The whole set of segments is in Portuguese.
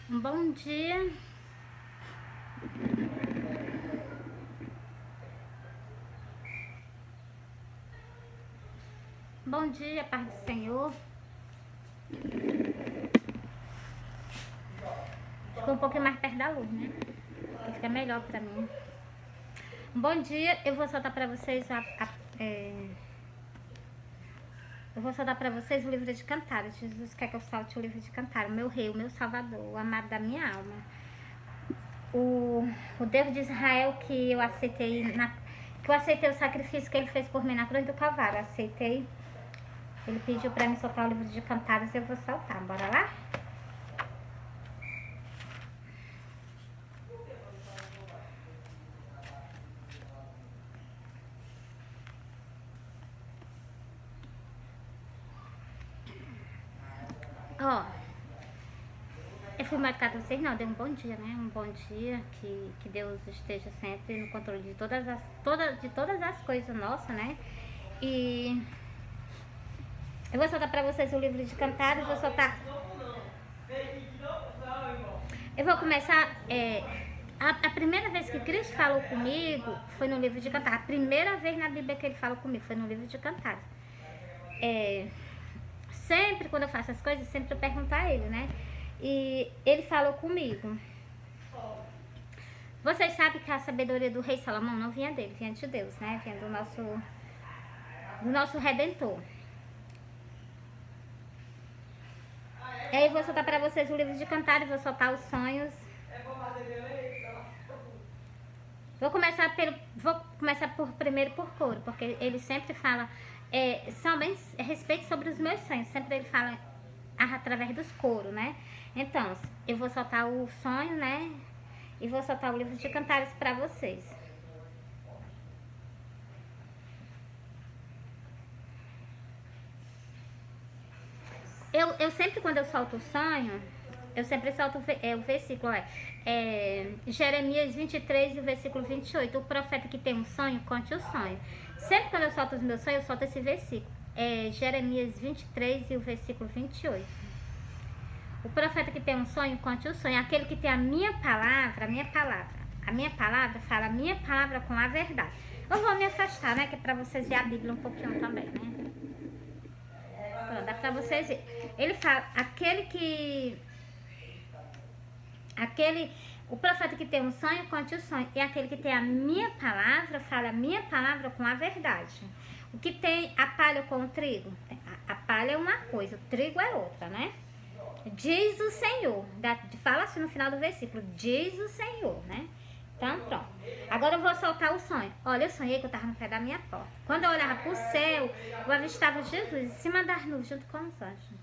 Um bom dia. Bom dia, Pai do Senhor. Ficou um pouquinho mais perto da luz, né? Fica melhor pra mim. Bom dia, eu vou soltar pra vocês eu vou soltar pra vocês o livro de Cantares. Jesus quer que eu solte o livro de Cantares. O meu rei, o meu salvador, o amado da minha alma. O Deus de Israel que eu aceitei o sacrifício que ele fez por mim na cruz do Calvário. Aceitei. Ele pediu pra mim soltar o livro de Cantares e eu vou soltar. Bora lá? Ó, eu fui marcar com vocês, não, dei um bom dia, né? Um bom dia, que Deus esteja sempre no controle de todas as coisas nossas, né? E eu vou soltar pra vocês o livro de Cantares, eu vou começar, a primeira vez que Cristo falou comigo foi no livro de Cantares. A primeira vez na Bíblia que ele falou comigo foi no livro de Cantares. Sempre quando eu faço as coisas, sempre eu pergunto a ele, né? E ele falou comigo. Vocês sabem que a sabedoria do rei Salomão não vinha dele, vinha de Deus, né? Vinha do nosso Redentor. E aí eu vou soltar pra vocês o livro de Cantares, vou soltar os sonhos. Vou começar primeiro por coro, porque ele sempre fala, são bem a respeito sobre os meus sonhos, sempre ele fala através dos coros, né? Então, eu vou soltar o sonho, né? E vou soltar o livro de Cantares pra vocês. Eu sempre, quando eu solto o sonho, eu sempre solto o versículo, Jeremias 23 e o versículo 28. O profeta que tem um sonho, conte o sonho. Sempre quando eu solto os meus sonhos, eu solto esse versículo. Jeremias 23 e o versículo 28. O profeta que tem um sonho, conte o sonho. Aquele que tem a minha palavra fala a minha palavra com a verdade. Eu vou me afastar, né, que é pra vocês verem a Bíblia um pouquinho também, né? Pronto, dá pra vocês verem. Ele fala, o profeta que tem um sonho, conte o sonho. E aquele que tem a minha palavra, fala a minha palavra com a verdade. O que tem a palha com o trigo? A palha é uma coisa, o trigo é outra, né? Diz o Senhor. Fala assim no final do versículo. Diz o Senhor, né? Então, pronto. Agora eu vou soltar o sonho. Olha, eu sonhei que eu estava no pé da minha porta. Quando eu olhava para o céu, eu avistava Jesus em cima das nuvens, junto com os anjos.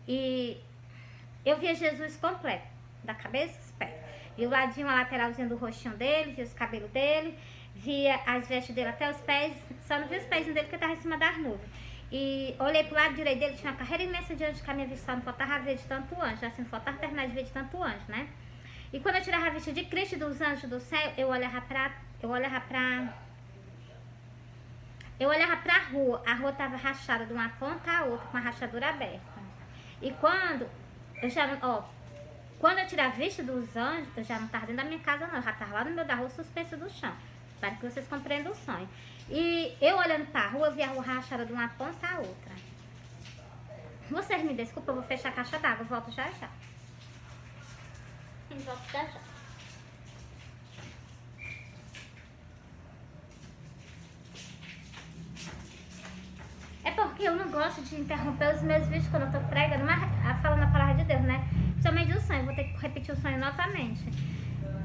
E eu via Jesus completo, da cabeça aos pés. E o ladinho, a lateralzinha do rostinho dele, via os cabelos dele, via as vestes dele até os pés. Só não via os pés dele porque estava em cima das nuvens. E olhei pro lado direito dele, tinha uma carreira imensa de anjos que a minha vista não faltava ver de tanto anjo. Assim, não faltava terminar de ver de tanto anjo, né? E quando eu tirava a vista de Cristo e dos anjos do céu, eu olhava pra rua. A rua tava rachada de uma ponta a outra, com a rachadura aberta. E quando eu tirava a vista dos anjos, eu já não tava dentro da minha casa não, eu já tava lá no meio da rua, suspensa do chão. Para que vocês compreendam o sonho. E eu olhando pra rua, eu vi a rua rachada de uma ponta a outra. Vocês me desculpem, eu vou fechar a caixa d'água, eu volto já já. É porque eu não gosto de interromper os meus vídeos quando eu tô pregando, mas falando a palavra de Deus, né? Principalmente o sonho, vou ter que repetir o sonho novamente.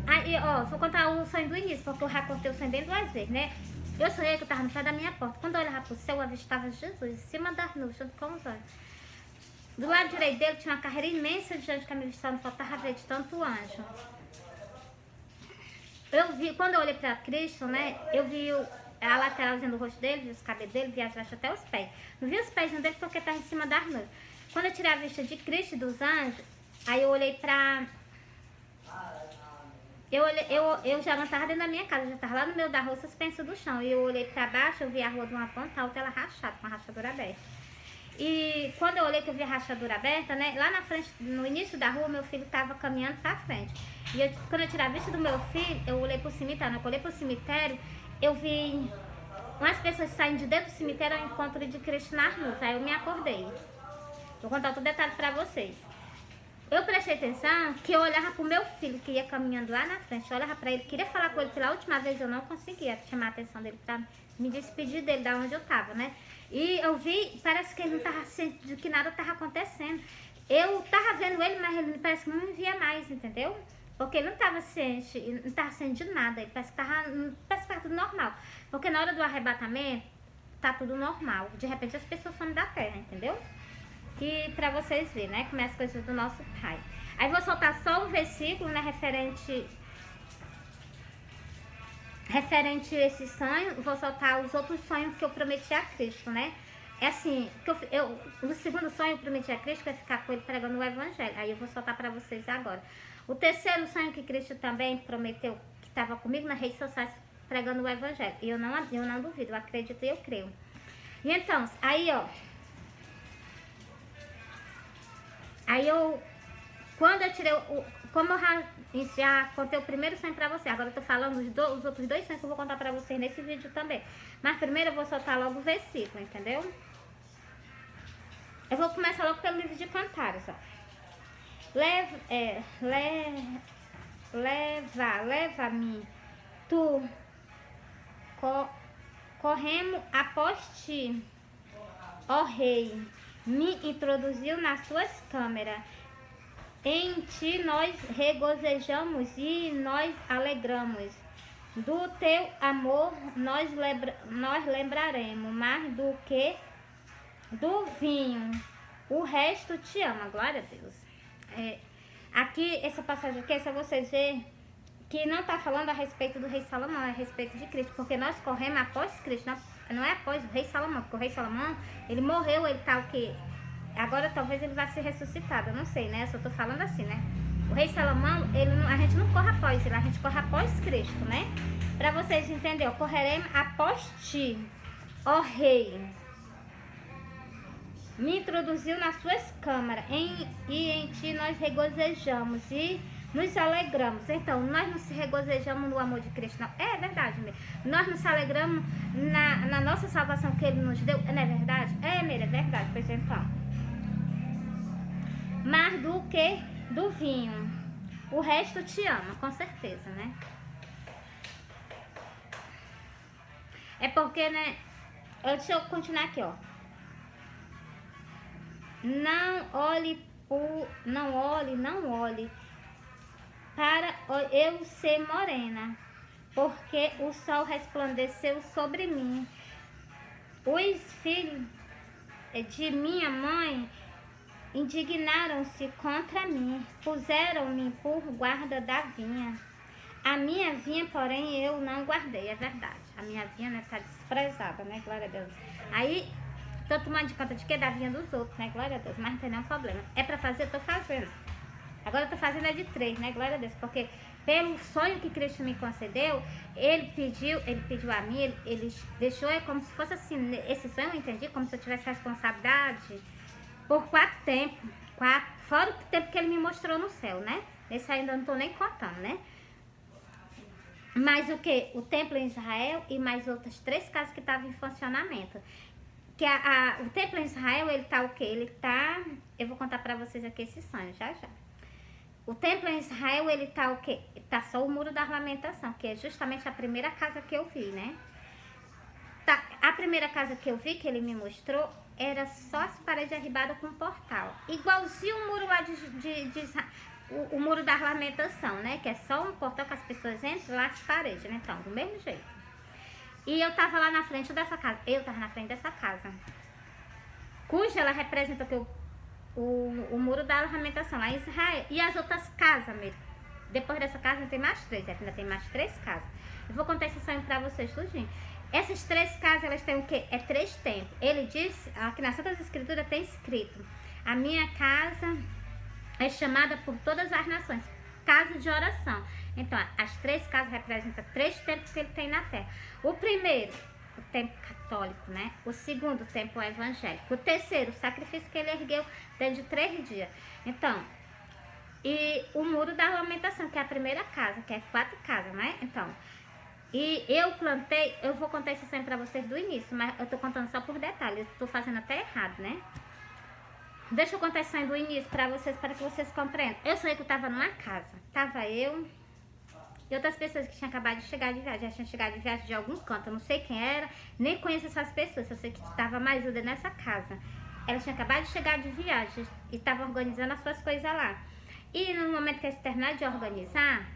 Aí, vou contar o sonho do início, porque eu já contei o sonho bem 2 vezes, né? Eu sonhei que eu tava no pé da minha porta. Quando eu olhava pro céu, eu avistava Jesus em cima das nuvens, junto com os anjos. Do lado direito dele tinha uma carreira imensa de anjos que a minha vista não faltava ver de tanto anjo. Eu vi, quando eu olhei pra Cristo, né? Eu vi a lateralzinha do rosto dele, vi os cabelos dele, vi as vestes até os pés. Não vi os pés dele porque tava em cima das nuvens. Quando eu tirei a vista de Cristo e dos anjos, aí eu olhei pra... Eu já não estava dentro da minha casa, eu já estava lá no meio da rua, suspensa do chão. E eu olhei para baixo, eu vi a rua de uma ponta a outra, ela rachada, com a rachadura aberta. E quando eu olhei que eu vi a rachadura aberta, né? Lá na frente, no início da rua, meu filho tava caminhando pra frente. E quando eu tirei a vista do meu filho, eu olhei pro cemitério. Quando eu olhei pro cemitério, eu vi umas pessoas saindo de dentro do cemitério ao encontro de Cristo nas luzes. Aí eu me acordei. Vou contar outro detalhe pra vocês. Eu prestei atenção que eu olhava pro meu filho que ia caminhando lá na frente. Eu olhava pra ele, queria falar com ele pela última vez, eu não conseguia chamar a atenção dele pra me despedir dele, da onde eu tava, né? E eu vi, parece que ele não tava sentindo que nada tava acontecendo. Eu tava vendo ele, mas ele parece que não me via mais, entendeu? Porque ele não tava sentindo nada, ele parece que tava tudo normal. Porque na hora do arrebatamento, tá tudo normal. De repente as pessoas somem da terra, entendeu? Que pra vocês verem, né, como é as coisas do nosso Pai. Aí vou soltar só um versículo, né, referente a esse sonho. Vou soltar os outros sonhos que eu prometi a Cristo, né. É assim, que no segundo sonho eu prometi a Cristo que ia ficar com ele pregando o Evangelho. Aí eu vou soltar pra vocês agora. O terceiro sonho que Cristo também prometeu, que estava comigo nas redes sociais pregando o Evangelho. E eu não duvido, eu acredito e eu creio. E então, aí ó, quando eu tirei, como eu já contei o primeiro sonho pra você, agora eu tô falando os outros dois sonhos que eu vou contar pra vocês nesse vídeo também. Mas primeiro eu vou soltar logo o versículo, entendeu? Eu vou começar logo pelo livro de Cantares, ó. Leva-me, tu, corremos após ti, ó Rei, me introduziu nas tuas câmeras. Em ti nós regozijamos e nós alegramos. Do teu amor nós lembraremos mais do que do vinho. O resto te ama. Glória a Deus. Aqui, essa passagem aqui é só vocês verem que não está falando a respeito do rei Salomão, é a respeito de Cristo. Porque nós corremos após Cristo, não é após o rei Salomão. Porque o rei Salomão, ele morreu, ele tá o quê? Agora talvez ele vá ser ressuscitado, eu não sei, né? Eu só tô falando assim, né? O rei Salomão, a gente não corre após ele, a gente corre após Cristo, né? Pra vocês entenderem, correremos após ti, ó Rei. Me introduziu nas suas câmaras, e em ti nós regozijamos e nos alegramos. Então, nós não se regozijamos no amor de Cristo, não. É verdade mesmo. Nós nos alegramos na nossa salvação que ele nos deu. Não é verdade? É verdade, pois então. Mais do que do vinho. O resto te ama, com certeza, né? É porque, né? Deixa eu continuar aqui, ó. Não olhe para eu ser morena, porque o sol resplandeceu sobre mim. Os filhos de minha mãe indignaram-se contra mim, puseram-me por guarda da vinha. A minha vinha, porém, eu não guardei, é verdade. A minha vinha, né, tá desprezada, né, glória a Deus. Aí, tô tomando de conta de que? Da vinha dos outros, né, glória a Deus, mas não tem nenhum problema. É pra fazer, eu tô fazendo. Agora eu tô fazendo é de 3, né, glória a Deus, porque pelo sonho que Cristo me concedeu, ele pediu a mim, ele deixou, é como se fosse assim, esse sonho eu entendi como se eu tivesse responsabilidade por 4 tempos, fora o tempo que ele me mostrou no céu, né? Esse ainda não tô nem contando, né? Mas o que? O templo em Israel e mais outras 3 casas que estavam em funcionamento. Que o templo em Israel, ele tá o quê? Ele tá... Eu vou contar pra vocês aqui esse sonho, já. O templo em Israel, ele tá o quê? Tá só o Muro da Lamentação, que é justamente a primeira casa que eu vi, né? Tá, a primeira casa que eu vi, que ele me mostrou, era só as paredes arribadas com um portal. Igualzinho o muro lá o Muro da Lamentação, né? Que é só um portal que as pessoas entram lá, as paredes, né? Então, do mesmo jeito. E eu tava lá na frente dessa casa. Cuja ela representa o Muro da Lamentação lá em Israel. E as outras casas mesmo. Depois dessa casa tem mais 3. Ainda tem mais 3 casas. Eu vou contar esse sonho pra vocês tudinho. Essas 3 casas, elas têm o quê? É 3 tempos. Ele diz, aqui nas Santas Escrituras tem escrito: a minha casa é chamada por todas as nações, casa de oração. Então, as 3 casas representam 3 tempos que ele tem na terra. O primeiro o templo católico, né? O segundo, o templo evangélico. O terceiro, o sacrifício que ele ergueu dentro de 3 dias. Então, e o muro da lamentação, que é a primeira casa, que é 4 casas, né? Então, e eu plantei, eu vou contar isso sempre pra vocês do início, mas eu tô contando só por detalhes, eu tô fazendo até errado, né? Deixa eu contar isso aí do início pra vocês, para que vocês compreendam. Eu sonhei que eu tava numa casa, tava eu e outras pessoas que tinham acabado de chegar de viagem, já tinham chegado de viagem de algum canto, eu não sei quem era, nem conheço essas pessoas, eu sei que tava mais uma nessa casa. Elas tinham acabado de chegar de viagem e estavam organizando as suas coisas lá. E no momento que eles terminaram de organizar,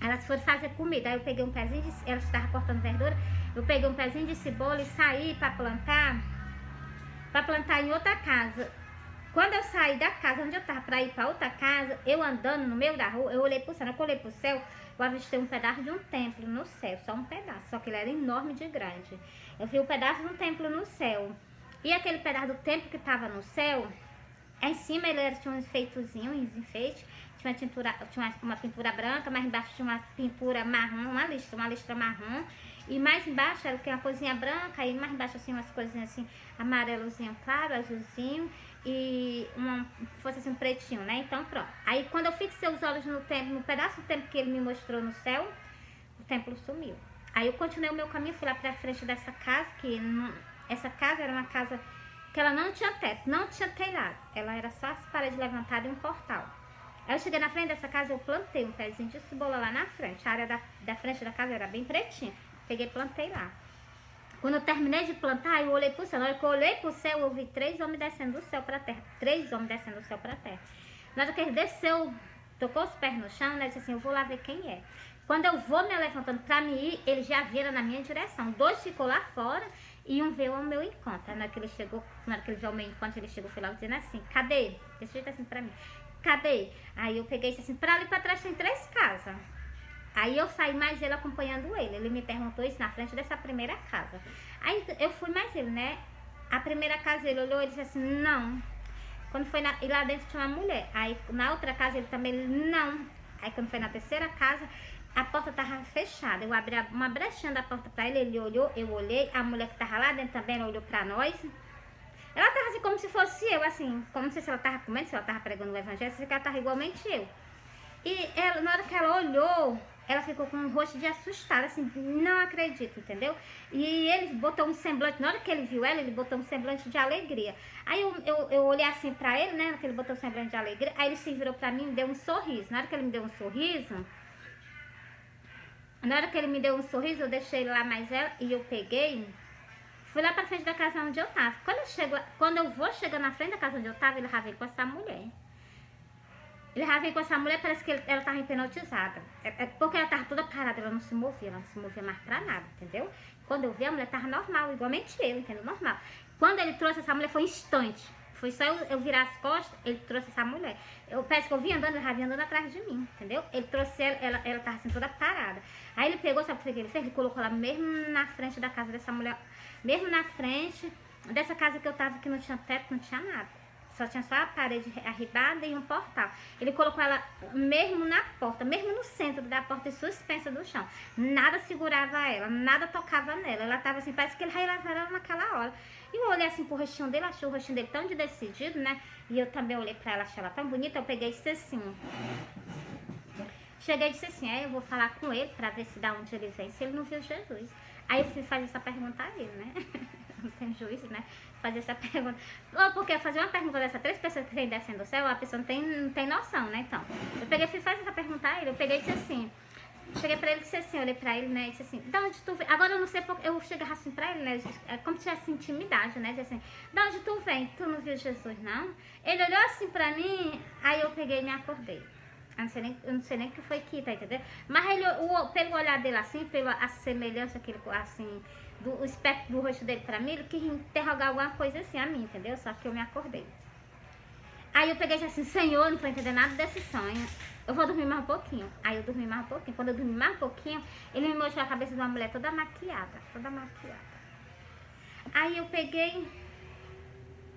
elas foram fazer comida. Aí eu peguei um pezinho de... Elas estavam cortando verdura. Eu peguei um pezinho de cebola e saí para plantar em outra casa. Quando eu saí da casa onde eu estava para ir para outra casa, eu andando no meio da rua, eu olhei para o céu. Quando eu olhei para o céu, eu avistei um pedaço de um templo no céu. Só um pedaço, só que ele era enorme de grande. Eu vi um pedaço de um templo no céu. E aquele pedaço do templo que estava no céu, em cima ele tinha um enfeites. Tinha uma pintura branca, mais embaixo tinha uma pintura marrom, uma listra marrom. E mais embaixo era uma coisinha branca, e mais embaixo assim umas coisinhas assim, amarelozinho claro, azulzinho, e fosse assim um pretinho, né? Então pronto. Aí quando eu fixei os olhos no templo, no pedaço do templo que ele me mostrou no céu, o templo sumiu. Aí eu continuei o meu caminho, fui lá pra frente dessa casa, essa casa era uma casa que ela não tinha teto, não tinha telhado. Ela era só as paredes levantadas e um portal. Aí eu cheguei na frente dessa casa, eu plantei um pezinho de cebola lá na frente. A área da frente da casa era bem pretinha. Peguei e plantei lá. Quando eu terminei de plantar, eu olhei pro céu. Na hora que eu olhei pro céu, eu vi 3 homens descendo do céu pra terra. 3 homens descendo do céu pra terra. Na hora que ele desceu, tocou os pés no chão, né? Eu disse assim, eu vou lá ver quem é. Quando eu vou me levantando pra me ir, eles já viram na minha direção. 2 ficou lá fora e um veio ao meu encontro. Na hora que ele veio ao meu encontro, ele chegou, foi lá dizendo assim, cadê? Desse jeito assim pra mim. Cadê? Aí eu peguei e disse assim, pra ali pra trás tem 3 casas. Aí eu saí mais ele acompanhando ele. Ele me perguntou isso na frente dessa primeira casa. Aí eu fui mais ele, né? A primeira casa ele olhou e disse assim, não. Quando foi e lá dentro tinha uma mulher. Aí na outra casa ele também, não. Aí quando foi na terceira casa, a porta tava fechada. Eu abri uma brechinha da porta pra ele, ele olhou, eu olhei. A mulher que tava lá dentro também olhou pra nós. Ela tava assim como se fosse eu, assim, como se ela tava comendo, se ela tava pregando o evangelho, se ela tava igualmente eu. E ela, na hora que ela olhou, ela ficou com um rosto de assustada, assim, não acredito, entendeu? E ele botou um semblante, na hora que ele viu ela, ele botou um semblante de alegria. Aí eu olhei assim pra ele, né, que ele botou um semblante de alegria, aí ele se virou pra mim e me deu um sorriso. Na hora que ele me deu um sorriso, eu deixei ele lá mais ela e eu peguei, fui lá pra frente da casa onde eu tava. Quando eu vou chegar na frente da casa onde eu tava, ele já veio com essa mulher. Ele já veio com essa mulher, parece que ela tava hipnotizada. Porque ela tava toda parada, ela não se movia mais pra nada, entendeu? Quando eu vi, a mulher tava normal, igualmente ele, entendeu? Normal. Quando ele trouxe essa mulher, foi um instante. Foi só eu virar as costas, ele trouxe essa mulher. Parece que eu vi andando, ele já vinha andando atrás de mim, entendeu? Ele trouxe ela tava assim toda parada. Aí ele pegou, sabe o que ele fez? Ele colocou ela mesmo na frente da casa dessa mulher, mesmo na frente dessa casa que eu tava, que não tinha teto, não tinha nada. Só tinha só a parede arribada e um portal. Ele colocou ela mesmo na porta, mesmo no centro da porta e suspensa do chão. Nada segurava ela, nada tocava nela. Ela tava assim, parece que ele ia levar ela naquela hora. E eu olhei assim pro rostinho dele, achei o rostinho dele tão de decidido, né? E eu também olhei pra ela, achei ela tão bonita. Eu peguei e disse assim. Cheguei e disse assim, eu vou falar com ele pra ver se da onde ele vem, se ele não viu Jesus. Aí eu fui fazer essa pergunta a ele, né? Não tem juízo, né? Fazer essa pergunta. Porque fazer uma pergunta dessa 3 pessoas que vêm descendo do céu, a pessoa não tem noção, né? Então, eu peguei e fui fazer essa pergunta a ele. Eu peguei e disse assim. Cheguei pra ele e disse assim, olhei pra ele, né? E disse assim, da onde tu vem? Agora eu não sei porque eu chegava assim pra ele, né? Como se tivesse intimidade, né? Disse assim, da onde tu vem? Tu não viu Jesus, não? Ele olhou assim pra mim, aí eu peguei e me acordei. Eu não sei nem o que foi que, tá entendendo? Mas ele, pelo olhar dele assim, pela semelhança que ele, assim, do espectro do rosto dele pra mim, ele quis interrogar alguma coisa assim a mim, entendeu? Só que eu me acordei. Aí eu peguei e disse assim, Senhor, não tô entendendo nada desse sonho. Eu vou dormir mais um pouquinho. Aí eu dormi mais um pouquinho. Quando eu dormi mais um pouquinho, ele me mostrou a cabeça de uma mulher toda maquiada. Toda maquiada. Aí eu peguei,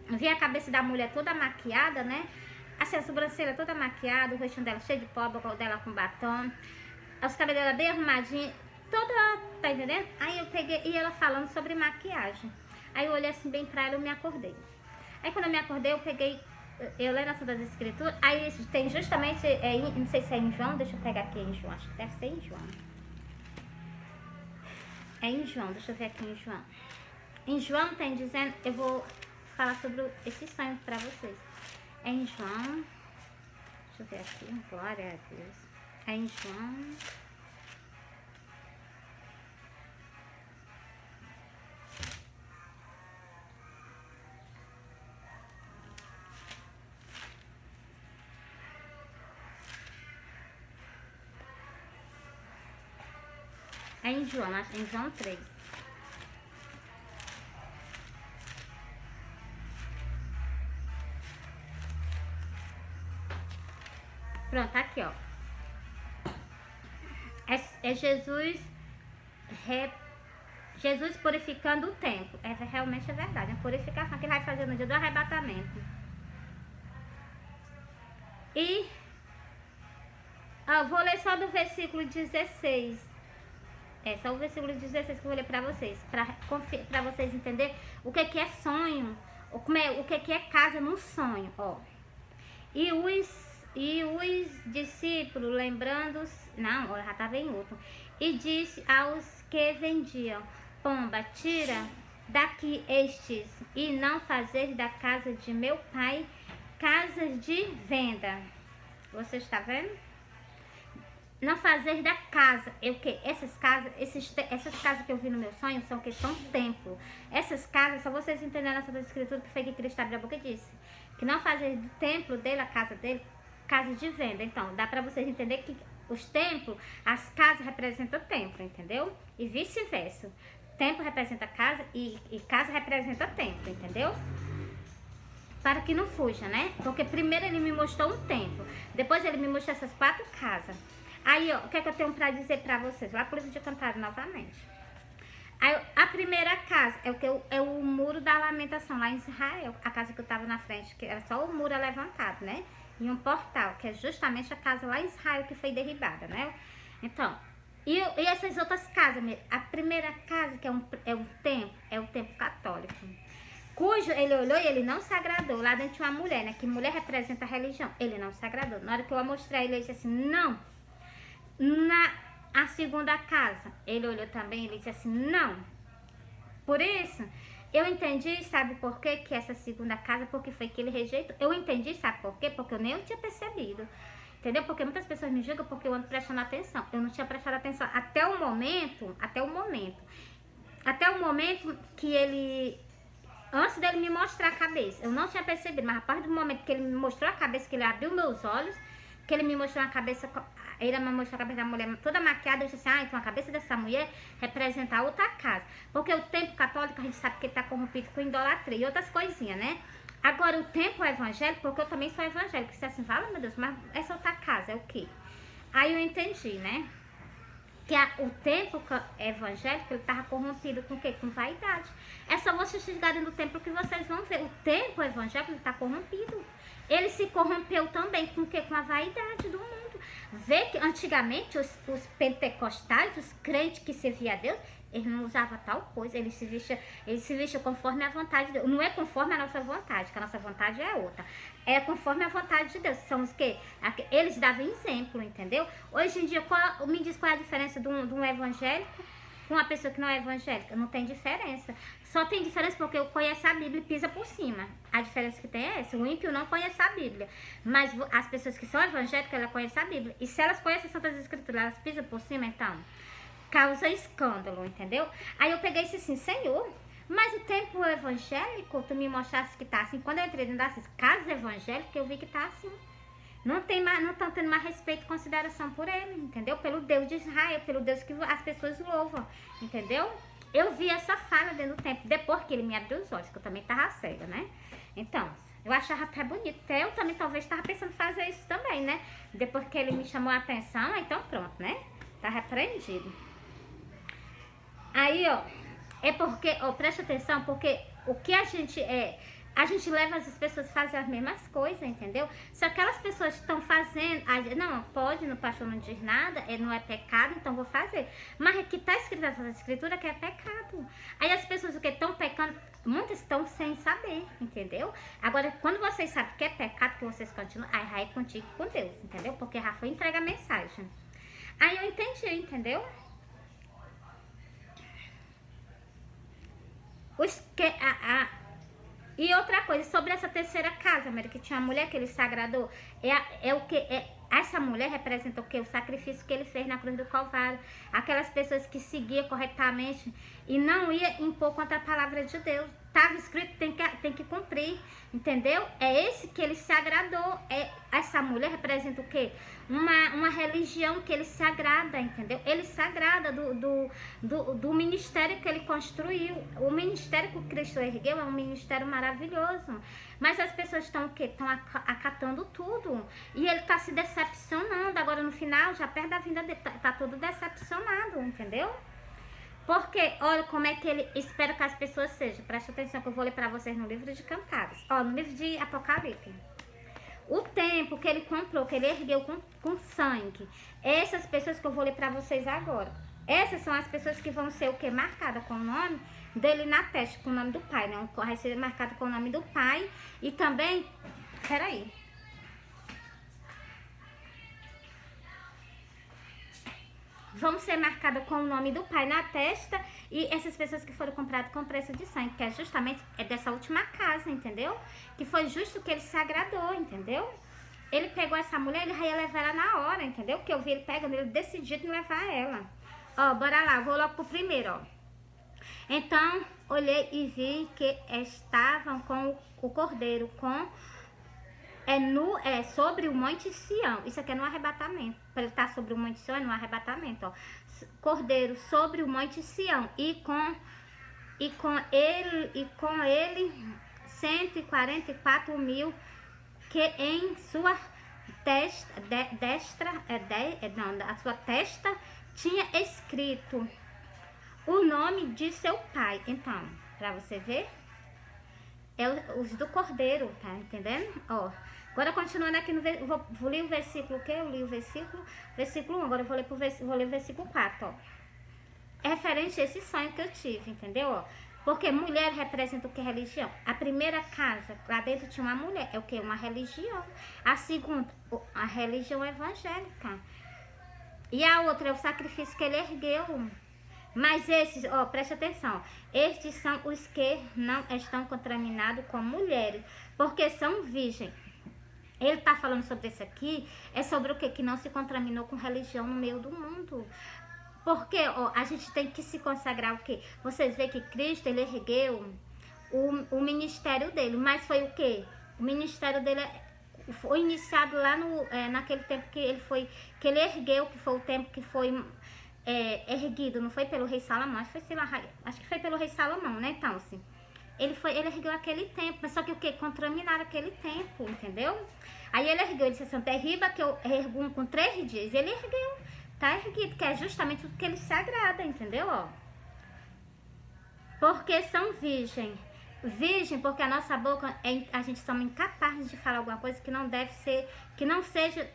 vi a cabeça da mulher toda maquiada, né? Assim, a sobrancelha toda maquiada, o rostinho dela cheio de pó, o dela com batom, os cabelos dela bem arrumadinhos. toda, tá entendendo? Aí eu peguei, e ela falando sobre maquiagem. Aí eu olhei assim bem pra ela e eu me acordei. Aí quando eu me acordei, eu peguei, eu lendo assim das escrituras, aí tem justamente, não sei se é em João, deixa eu pegar aqui em João, acho que deve ser em João. É em João, deixa eu ver aqui em João. Em João tem dizendo, eu vou falar sobre esse sonho pra vocês. É em João, deixa eu ver aqui, glória a Deus. É em João. É em João, acho que é em João 3. Pronto, aqui, ó. É Jesus, Jesus purificando o templo. Realmente é verdade. A purificação que ele vai fazer no dia do arrebatamento. E vou ler só do versículo 16. É só o versículo 16 que eu vou ler pra vocês. Pra vocês entenderem o que é sonho. O que é casa num sonho, ó. E os discípulos, lembrando-se, não, já estava em outro, e disse aos que vendiam: pomba, tira daqui estes, e não fazer da casa de meu pai casas de venda. Você está vendo? Não fazer da casa, o que? Essas casas que eu vi no meu sonho são que são templo. Essas casas, só vocês entenderem essa escritura que foi que Cristo abriu a boca e disse que não fazer do templo dele, a casa dele, casa de venda. Então, dá pra vocês entenderem que os templos, as casas representam o templo, entendeu? E vice-versa. Templo representa casa e casa representa templo, entendeu? Para que não fuja, né? Porque primeiro ele me mostrou um templo, depois ele me mostrou essas 4 casas. Aí, ó, o que é que eu tenho pra dizer pra vocês? Lá por livro de Cantares novamente. Aí, a primeira casa é o muro da lamentação lá em Israel. A casa que eu tava na frente, que era só o muro levantado, né? E um portal, que é justamente a casa lá em Israel que foi derribada, né? Então, e essas outras casas, a primeira casa que é o templo católico, cujo ele olhou e ele não se agradou. Lá dentro tinha uma mulher, né? Que mulher representa a religião. Ele não se agradou. Na hora que eu mostrei ele disse assim, não. A segunda casa, ele olhou também, ele disse assim, não. Por isso, eu entendi, sabe por quê? Que essa segunda casa, porque foi que ele rejeitou. Eu entendi, sabe por quê? Porque eu nem tinha percebido. Entendeu? Porque muitas pessoas me julgam porque eu ando prestando atenção. Eu não tinha prestado atenção até o momento que ele, antes dele me mostrar a cabeça, eu não tinha percebido, mas a partir do momento que ele me mostrou a cabeça, que ele abriu meus olhos, que ele me mostrou a cabeça, ele me mostrou a cabeça da mulher toda maquiada, eu disse assim, então a cabeça dessa mulher representa a outra casa. Porque o templo católico, a gente sabe que ele está corrompido com idolatria e outras coisinhas, né? Agora, o templo evangélico, porque eu também sou evangélica, você assim, fala, meu Deus, mas essa outra casa é o quê? Aí eu entendi, né? Que o templo evangélico, ele estava corrompido com o quê? Com vaidade. É só vocês chegarem no templo que vocês vão ver. O templo evangélico, ele está corrompido. Ele se corrompeu também com o quê? Com a vaidade do mundo. Vê que antigamente os pentecostais, os crentes que serviam a Deus, eles não usavam tal coisa, eles se vestiam conforme a vontade de Deus. Não é conforme a nossa vontade, que a nossa vontade é outra. É conforme a vontade de Deus. São os que? Eles davam exemplo, entendeu? Hoje em dia, me diz qual é a diferença de um evangélico com uma pessoa que não é evangélica? Não tem diferença. Só tem diferença porque eu conheço a Bíblia e pisa por cima. A diferença que tem é essa. O ímpio não conhece a Bíblia. Mas as pessoas que são evangélicas, elas conhecem a Bíblia. E se elas conhecem as Santas Escrituras, elas pisam por cima, então causa escândalo, entendeu? Aí eu peguei e disse assim, Senhor, mas o templo evangélico, tu me mostrasse que tá assim. Quando eu entrei dentro dessas casas evangélicas, eu vi que tá assim. Não estão tendo mais respeito e consideração por ele, entendeu? Pelo Deus de Israel, pelo Deus que as pessoas louvam, entendeu? Eu vi essa falha dentro do templo, depois que ele me abriu os olhos, que eu também tava cega, né? Então, eu achava até bonito. Até eu também talvez estava pensando em fazer isso também, né? Depois que ele me chamou a atenção, então pronto, né? Tá repreendido. Aí, ó, é porque, ó, presta atenção, porque o que a gente A gente leva as pessoas a fazer as mesmas coisas, entendeu? Se aquelas pessoas estão fazendo, não, pode, no pastor não diz nada, não é pecado, então vou fazer. Mas aqui está escrito nessa escritura que é pecado. Aí as pessoas o que estão pecando, muitas estão sem saber, entendeu? Agora, quando vocês sabem que é pecado, que vocês continuam, aí é contigo com Deus, entendeu? Porque já foi entregue a mensagem. Aí eu entendi, entendeu? E outra coisa, sobre essa terceira casa, Maria, que tinha uma mulher que ele se agradou, essa mulher representa o que? O sacrifício que ele fez na cruz do Calvário. Aquelas pessoas que seguiam corretamente e não ia impor contra a palavra de Deus. Estava escrito, tem que cumprir, entendeu? É esse que ele se agradou. Essa mulher representa o quê? Uma religião que ele se agrada, entendeu? Ele se agrada do ministério que ele construiu. O ministério que Cristo ergueu é um ministério maravilhoso. Mas as pessoas estão o quê? Estão acatando tudo. E ele está se decepcionando. Agora no final, já perto da vinda dele, tá todo decepcionado, entendeu? Porque, olha como é que ele espera que as pessoas sejam. Presta atenção que eu vou ler para vocês no livro de Cantares. Ó, no livro de Apocalipse. O tempo que ele comprou, que ele ergueu com sangue. Essas pessoas que eu vou ler para vocês agora. Essas são as pessoas que vão ser o quê? Marcadas com o nome dele na testa, com o nome do Pai, né? Vai ser marcado com o nome do Pai. E também, peraí. Vão ser marcadas com o nome do Pai na testa. E essas pessoas que foram compradas com preço de sangue, que é justamente dessa última casa, entendeu? Que foi justo que ele se agradou, entendeu? Ele pegou essa mulher, ele ia levar ela na hora, entendeu? Porque eu vi ele pegando, ele decidido em levar ela. Ó, bora lá, vou logo pro primeiro, ó. Então, olhei e vi que estavam com o cordeiro, sobre o Monte Sião. Isso aqui é no arrebatamento. Para ele estar sobre o Monte Sião é no arrebatamento, ó. Cordeiro sobre o Monte Sião e com ele 144 mil que em sua a sua testa tinha escrito o nome de seu pai. Então, para você ver, é os do cordeiro, tá entendendo? Ó. Agora, continuando aqui, vou ler o versículo, o quê? Eu li o versículo 1, agora eu vou ler o versículo 4, ó. É referente a esse sonho que eu tive, entendeu? Ó. Porque mulher representa o que? Religião. A primeira casa, lá dentro tinha uma mulher, é o que? Uma religião. A segunda, a religião evangélica. E a outra é o sacrifício que ele ergueu. Mas esses, ó, preste atenção, estes são os que não estão contaminados com mulheres, porque são virgens. Ele está falando sobre isso aqui, é sobre o que? Que não se contaminou com religião no meio do mundo. Porque, ó, a gente tem que se consagrar o quê? Vocês veem que Cristo, ele ergueu o ministério dele, mas foi o quê? O ministério dele foi iniciado lá naquele tempo que ele ergueu, que foi o tempo que foi erguido, não foi pelo rei Salomão, acho que foi pelo rei Salomão, né, então, assim. Ele ergueu aquele tempo, mas só que o que? Contaminaram aquele tempo, entendeu? Aí ele ergueu, ele disse assim, derriba que eu ergo com 3 dias. Ele ergueu, tá erguido, que é justamente o que ele se agrada, entendeu? Ó. Porque são virgem. Virgem, porque a nossa boca, a gente somos incapazes de falar alguma coisa que não deve ser, que não seja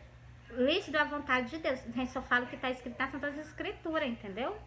lícito à vontade de Deus. A gente só fala o que está escrito nas Santas Escrituras, entendeu?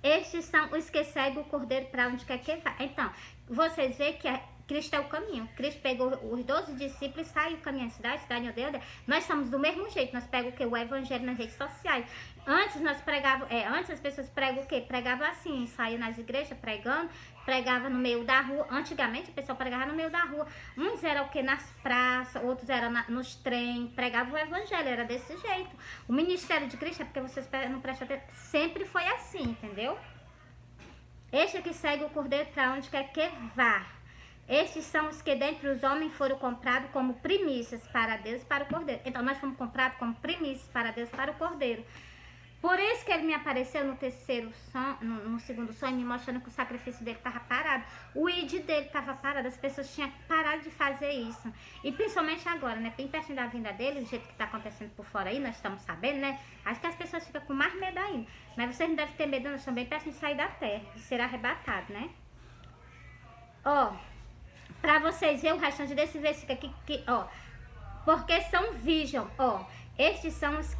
Estes são os que seguem o cordeiro para onde quer que vá. Então, vocês veem que Cristo é o caminho. Cristo pegou os 12 discípulos e saiu caminhando cidade e aldeia. Nós somos do mesmo jeito. Nós pegamos o que? O evangelho nas redes sociais. Antes nós pregávamos, antes as pessoas pregam o quê? Pregavam assim, saíam nas igrejas pregando, pregava no meio da rua. Antigamente o pessoal pregava no meio da rua. Uns eram o quê? Nas praças, outros eram nos trens, pregavam o evangelho, era desse jeito. O ministério de Cristo, é porque vocês não prestam atenção, sempre foi assim, entendeu? Este é que segue o cordeiro para onde quer que vá. Estes são os que dentre os homens foram comprados como primícias para Deus e para o cordeiro. Então nós fomos comprados como primícias para Deus e para o cordeiro. Por isso que ele me apareceu no terceiro sonho, no segundo sonho, me mostrando que o sacrifício dele estava parado. O id dele estava parado, as pessoas tinham parado de fazer isso. E principalmente agora, né? Bem pertinho da vinda dele, do jeito que está acontecendo por fora aí, nós estamos sabendo, né? Acho que as pessoas ficam com mais medo ainda. Mas vocês não devem ter medo, nós estamos bem pertinho de sair da terra, de ser arrebatado, né? Ó, pra vocês verem o restante desse versículo aqui, ó, porque são virgens, ó, estes são os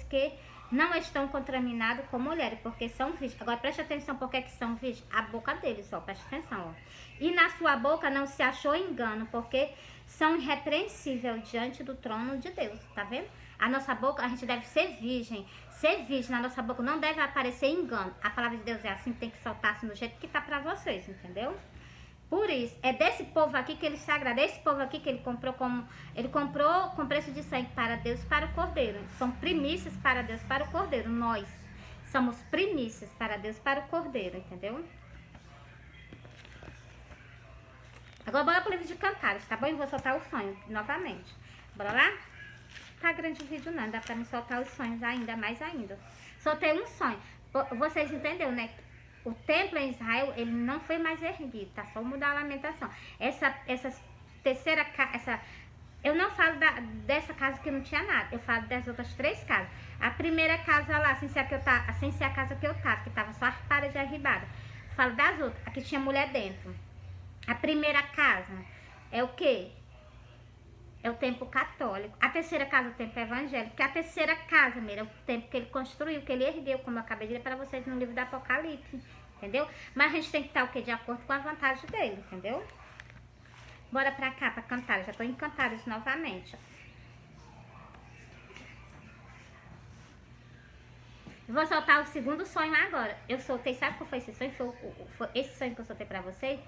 que não estão contaminados com mulheres, porque são virgens. Agora preste atenção, porque que são virgens? A boca deles, ó, preste atenção, ó. E na sua boca não se achou engano, porque são irrepreensíveis diante do trono de Deus, tá vendo? A nossa boca, a gente deve ser virgem. Ser virgem na nossa boca não deve aparecer engano. A palavra de Deus é assim, tem que soltar assim do jeito que tá pra vocês, entendeu? Por isso, é desse povo aqui que ele se agrada. Esse povo aqui que ele comprou com preço de sangue para Deus e para o Cordeiro. São primícias para Deus e para o Cordeiro. Nós somos primícias para Deus e para o Cordeiro, entendeu? Agora bora pro livro de Cantares, tá bom? Eu vou soltar o sonho novamente. Bora lá? Tá grande o vídeo não, dá pra me soltar os sonhos ainda, mais ainda. Soltei um sonho. Vocês entenderam, né? O templo em Israel, ele não foi mais erguido, tá? Só mudar a lamentação. Essa terceira casa, eu não falo dessa casa que não tinha nada, eu falo das outras 3 casas. A primeira casa lá, sem ser a casa que eu tava, que tava só as paredes derribadas. Falo das outras, aqui tinha mulher dentro. A primeira casa é o quê? É o templo católico. A terceira casa é o templo evangélico. Porque a terceira casa, mira, é o templo que ele construiu, que ele ergueu, como eu acabei de ler para vocês no livro do Apocalipse. Entendeu? Mas a gente tem que estar o quê? De acordo com a vantagem dele, entendeu? Bora pra cá, pra Cantares. Já tô em Cantares novamente. Eu vou soltar o segundo sonho agora. Eu soltei, sabe qual foi esse sonho? Foi esse sonho que eu soltei pra vocês?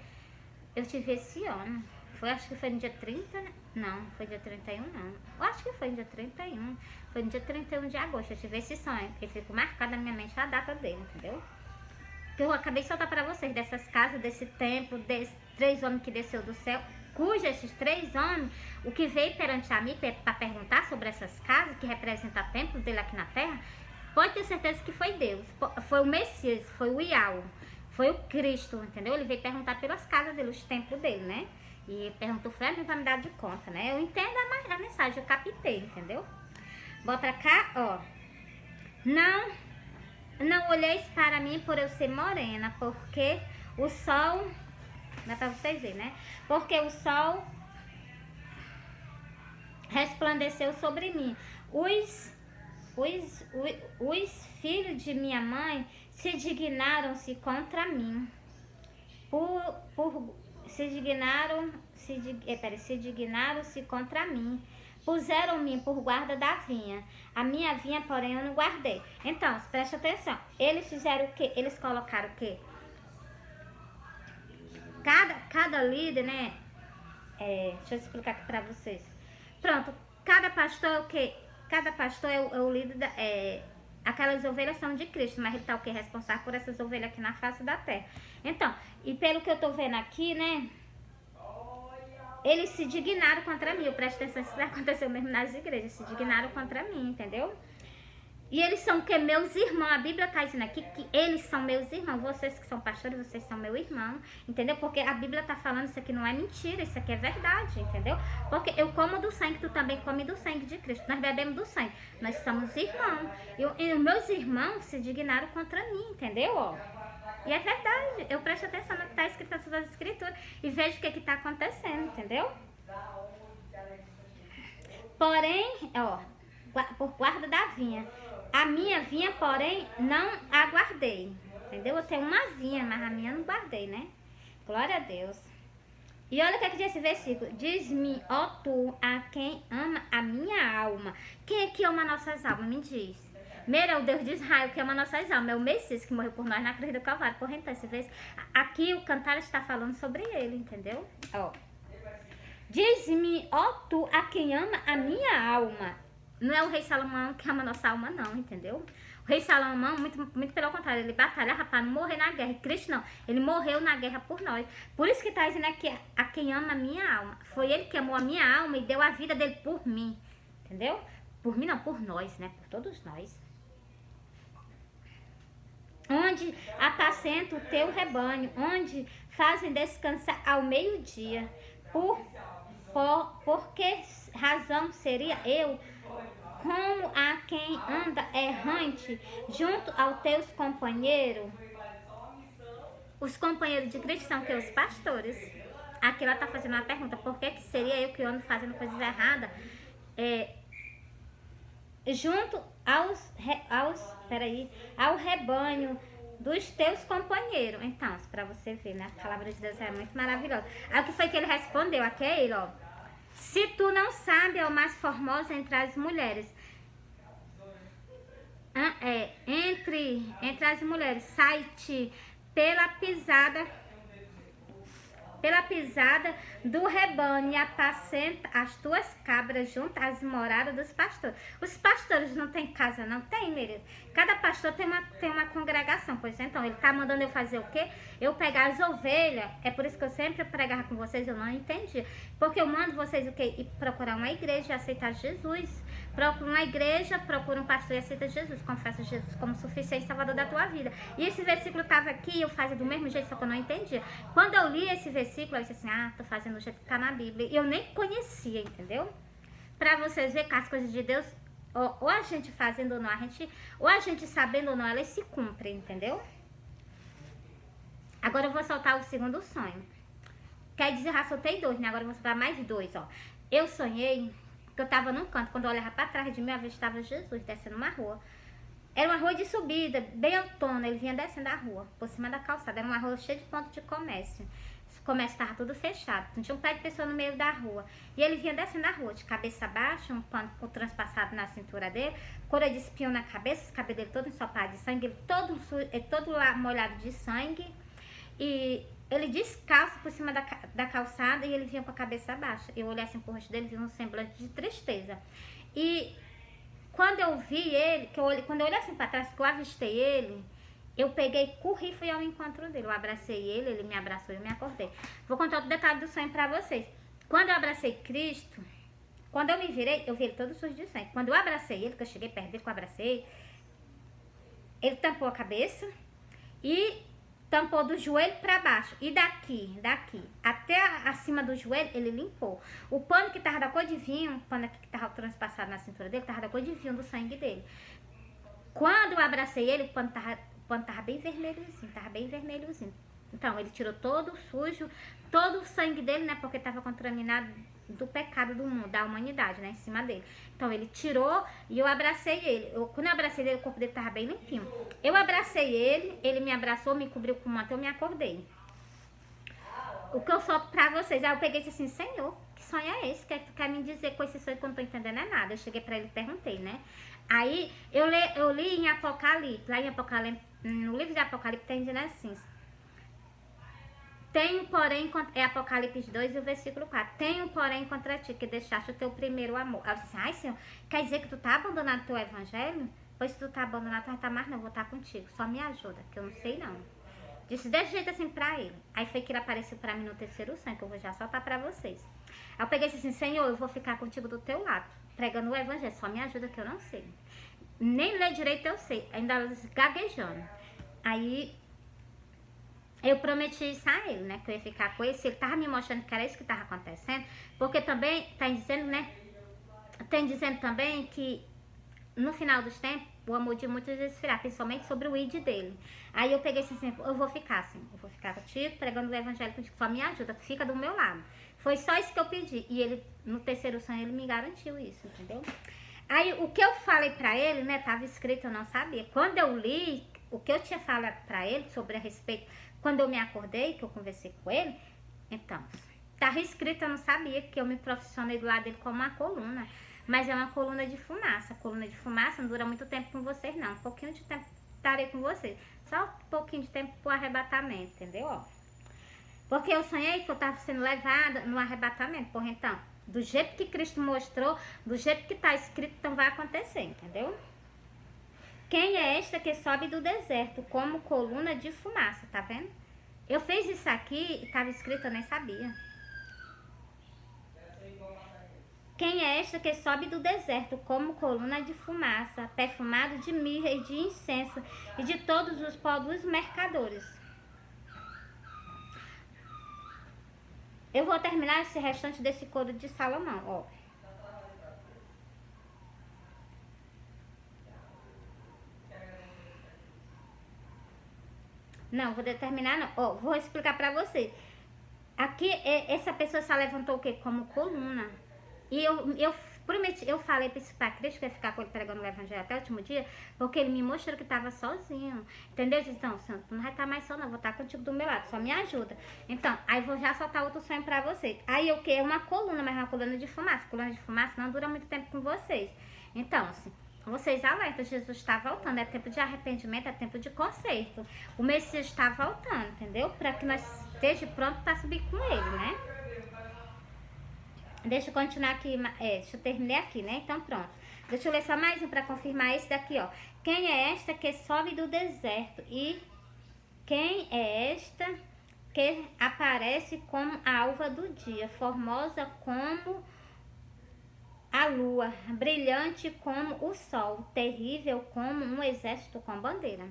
Eu tive esse ano. Acho que foi no dia 30, né? Não, foi dia 31 não. Eu acho que foi no dia 31. Foi no dia 31 de agosto. Eu tive esse sonho. Ele ficou marcado na minha mente a data dele, entendeu? Que eu acabei de soltar pra vocês dessas casas, desse templo, desses 3 homens que desceu do céu. Cuja esses 3 homens, o que veio perante a mim para perguntar sobre essas casas, que representa o templo dele aqui na terra, pode ter certeza que foi Deus. Foi o Messias, foi o Iau, foi o Cristo, entendeu? Ele veio perguntar pelas casas dele, os templos dele, né? E perguntou, foi pra me dar de conta, né? Eu entendo a mensagem, eu captei, entendeu? Bota cá, ó. Não olheis para mim por eu ser morena, porque o sol... Dá pra vocês verem, né? Porque o sol resplandeceu sobre mim. Os filhos de minha mãe se dignaram-se contra mim. Se dignaram-se contra mim. Puseram-me por guarda da vinha. A minha vinha, porém, eu não guardei. Então, preste atenção. Eles fizeram o quê? Eles colocaram o quê? Cada líder, né? Deixa eu explicar aqui pra vocês. Pronto. Cada pastor é o quê? Cada pastor é o líder da... aquelas ovelhas são de Cristo, mas ele tá o que? Responsável por essas ovelhas aqui na face da terra. Então, e pelo que eu tô vendo aqui, né? Eles se dignaram contra mim. Eu presto atenção, isso vai acontecer mesmo nas igrejas. Se dignaram contra mim, entendeu? E eles são o que? Meus irmãos. A Bíblia está dizendo aqui que eles são meus irmãos. Vocês que são pastores, vocês são meu irmão. Entendeu? Porque a Bíblia está falando, isso aqui não é mentira, isso aqui é verdade, entendeu? Porque eu como do sangue, tu também come do sangue de Cristo. Nós bebemos do sangue. Nós somos irmãos. E os meus irmãos se dignaram contra mim, entendeu? Ó. E é verdade. Eu presto atenção no que está escrito nas suas escrituras e vejo o que está acontecendo, entendeu? Porém, ó, por guarda da vinha. A minha vinha, porém, não a guardei. Entendeu? Eu tenho uma vinha, mas a minha não guardei, né? Glória a Deus. E olha o que diz esse versículo. Diz-me, ó tu, a quem ama a minha alma. Quem é que ama nossas almas? Me diz. Primeiro é o Deus de Israel que ama nossas almas. É o Messias que morreu por nós na cruz do Calvário. Porra, então, esse vez, aqui o Cantar está falando sobre ele, entendeu? Ó. Diz-me, ó tu, a quem ama a minha alma. Não é o rei Salomão que ama nossa alma, não, entendeu? O rei Salomão, muito pelo contrário, ele batalhava para não morrer na guerra. E Cristo não, ele morreu na guerra por nós. Por isso que está dizendo aqui, a quem ama a minha alma. Foi ele que amou a minha alma e deu a vida dele por mim, entendeu? Por mim não, por nós, né? Por todos nós. Onde apacenta o teu rebanho, onde fazem descansar ao meio-dia. Por que razão seria eu como a quem anda errante junto aos teus companheiros? Os companheiros de Cristo são que os pastores. Aqui ela está fazendo uma pergunta, por que seria eu que ando fazendo coisas erradas? Junto ao rebanho dos teus companheiros. Então, para você ver, né? A palavra de Deus é muito maravilhosa. Aí o que foi que ele respondeu? Aqui é ele, ó. Se tu não sabe, é o mais formoso entre as mulheres. Entre as mulheres, sai-te pela pisada do rebanho e apacenta as tuas cabras junto às moradas dos pastores. Os pastores não têm casa, não tem, Miriam? Cada pastor tem uma congregação, pois então, ele tá mandando eu fazer o quê? Eu pegar as ovelhas, é por isso que eu sempre pregava com vocês, eu não entendi. Porque eu mando vocês o quê? Ir procurar uma igreja e aceitar Jesus. Procura uma igreja, procura um pastor e aceita Jesus. Confessa Jesus como suficiente salvador da tua vida. E esse versículo estava aqui, eu fazia do mesmo jeito, só que eu não entendia. Quando eu li esse versículo, eu disse assim, tô fazendo do jeito que tá na Bíblia. E eu nem conhecia, entendeu? Pra vocês verem que as coisas de Deus, ou a gente fazendo ou não, ou a gente sabendo ou não, elas se cumprem, entendeu? Agora eu vou soltar o segundo sonho. Quer dizer, já soltei 2, né? Agora eu vou soltar mais 2, ó. Eu sonhei que eu tava num canto, quando eu olhava pra trás de mim, eu avistava Jesus descendo uma rua. Era uma rua de subida, bem autônoma, ele vinha descendo a rua, por cima da calçada. Era uma rua cheia de pontos de comércio. O comércio estava tudo fechado, não tinha um pé de pessoa no meio da rua. E ele vinha descendo a rua, de cabeça baixa, um pano transpassado na cintura dele, coroa de espinho na cabeça, os cabelos dele todo ensopado de sangue, ele todo lá molhado de sangue. E ele descalço por cima da calçada e ele vinha com a cabeça baixa. Eu olhei assim pro rosto dele, vi um semblante de tristeza. E quando eu vi ele, quando eu olhei assim pra trás, que eu avistei ele, eu peguei, corri e fui ao encontro dele. Eu abracei ele, ele me abraçou e eu me acordei. Vou contar outro detalhe do sonho pra vocês. Quando eu abracei Cristo, quando eu me virei, eu vi ele todo sujo de sangue. Quando eu abracei ele, que eu cheguei perto dele, que eu abracei, ele tampou a cabeça e tampou do joelho para baixo. E daqui até acima do joelho, ele limpou. O pano que tava da cor de vinho, o pano aqui que tava transpassado na cintura dele, tava da cor de vinho do sangue dele. Quando eu abracei ele, o pano tava bem vermelhozinho, Então, ele tirou todo o sujo, todo o sangue dele, né? Porque tava contaminado do pecado do mundo, da humanidade, né? Em cima dele. Então, ele tirou e eu abracei ele. Quando eu abracei ele, o corpo dele tava bem limpinho. Eu abracei ele, ele me abraçou, me cobriu com o manto, eu me acordei. O que eu solto pra vocês, aí eu peguei e disse assim, Senhor, que sonho é esse? O que é que tu quer me dizer com esse sonho que eu não tô entendendo é nada? Eu cheguei pra ele e perguntei, né? Aí, eu li em Apocalipse, lá em Apocalipse, no livro de Apocalipse tem dizendo assim, tenho, porém, é Apocalipse 2 e o versículo 4. Tenho, porém, contra ti, que deixaste o teu primeiro amor. Aí eu disse, ai, Senhor, quer dizer que tu tá abandonando o teu evangelho? Pois se tu tá abandonado, tu vai estar mais não, eu vou estar contigo. Só me ajuda, que eu não sei não. Disse desse jeito assim pra ele. Aí foi que ele apareceu pra mim no terceiro sonho, que eu vou já soltar pra vocês. Aí eu peguei e disse assim, Senhor, eu vou ficar contigo do teu lado, pregando o evangelho. Só me ajuda, que eu não sei. Nem ler direito eu sei, ainda gaguejando. Aí eu prometi isso a ele, né? Que eu ia ficar com ele. Se ele tava me mostrando que era isso que tava acontecendo. Porque também, tá dizendo, né? Tem dizendo também que no final dos tempos, o amor de muitos vai esfriar, principalmente sobre o id dele. Aí eu peguei assim, eu vou ficar contigo, pregando o evangelho contigo. Só me ajuda, fica do meu lado. Foi só isso que eu pedi. E ele, no terceiro sonho, ele me garantiu isso, entendeu? Aí o que eu falei pra ele, né? Tava escrito, eu não sabia. Quando eu li, o que eu tinha falado pra ele sobre a respeito. Quando eu me acordei, que eu conversei com ele, então, estava escrito, eu não sabia, que eu me profissionei do lado dele como uma coluna. Mas é uma coluna de fumaça. A coluna de fumaça não dura muito tempo com vocês, não. Um pouquinho de tempo estarei com vocês. Só um pouquinho de tempo pro arrebatamento, entendeu? Ó. Porque eu sonhei que eu estava sendo levada no arrebatamento. Porra, então, do jeito que Cristo mostrou, do jeito que está escrito, então vai acontecer, entendeu? Quem é esta que sobe do deserto como coluna de fumaça, tá vendo? Eu fiz isso aqui e estava escrito, eu nem sabia. Quem é esta que sobe do deserto como coluna de fumaça, perfumado de mirra e de incenso e de todos os pó dos mercadores? Eu vou terminar esse restante desse coro de Salomão, ó. Não, vou determinar não. Ó, vou explicar pra você. Aqui, essa pessoa só levantou o quê? Como coluna. E eu prometi, eu falei pra Cristo que ia ficar com ele pregando o evangelho até o último dia, porque ele me mostrou que estava sozinho. Entendeu? Eu disse, então, Senhor, tu não vai estar mais só não, vou estar contigo do meu lado, só me ajuda. Então, aí vou já soltar outro sonho pra vocês. Aí eu quero uma coluna, mas uma coluna de fumaça. Coluna de fumaça não dura muito tempo com vocês. Então, assim, vocês alertam, Jesus está voltando, é tempo de arrependimento, é tempo de conserto. O Messias está voltando, entendeu? Para que nós esteja pronto para subir com ele, né? Deixa eu continuar aqui, deixa eu terminar aqui, né? Então pronto. Deixa eu ler só mais um para confirmar esse daqui, ó. Quem é esta que sobe do deserto? E quem é esta que aparece como a alva do dia, formosa como a lua, brilhante como o sol, terrível como um exército com bandeira.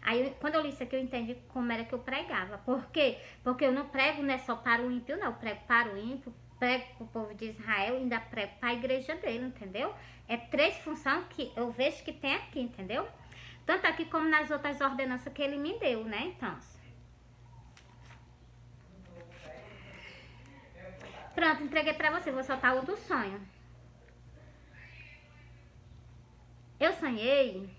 Aí, quando eu li isso aqui, eu entendi como era que eu pregava. Por quê? Porque eu não prego não é só para o ímpio, não. Eu prego para o ímpio, prego para o povo de Israel e ainda prego para a igreja dele, entendeu? É 3 funções que eu vejo que tem aqui, entendeu? Tanto aqui como nas outras ordenanças que ele me deu, né? Então, pronto, entreguei para você. Vou soltar outro sonho. Eu sonhei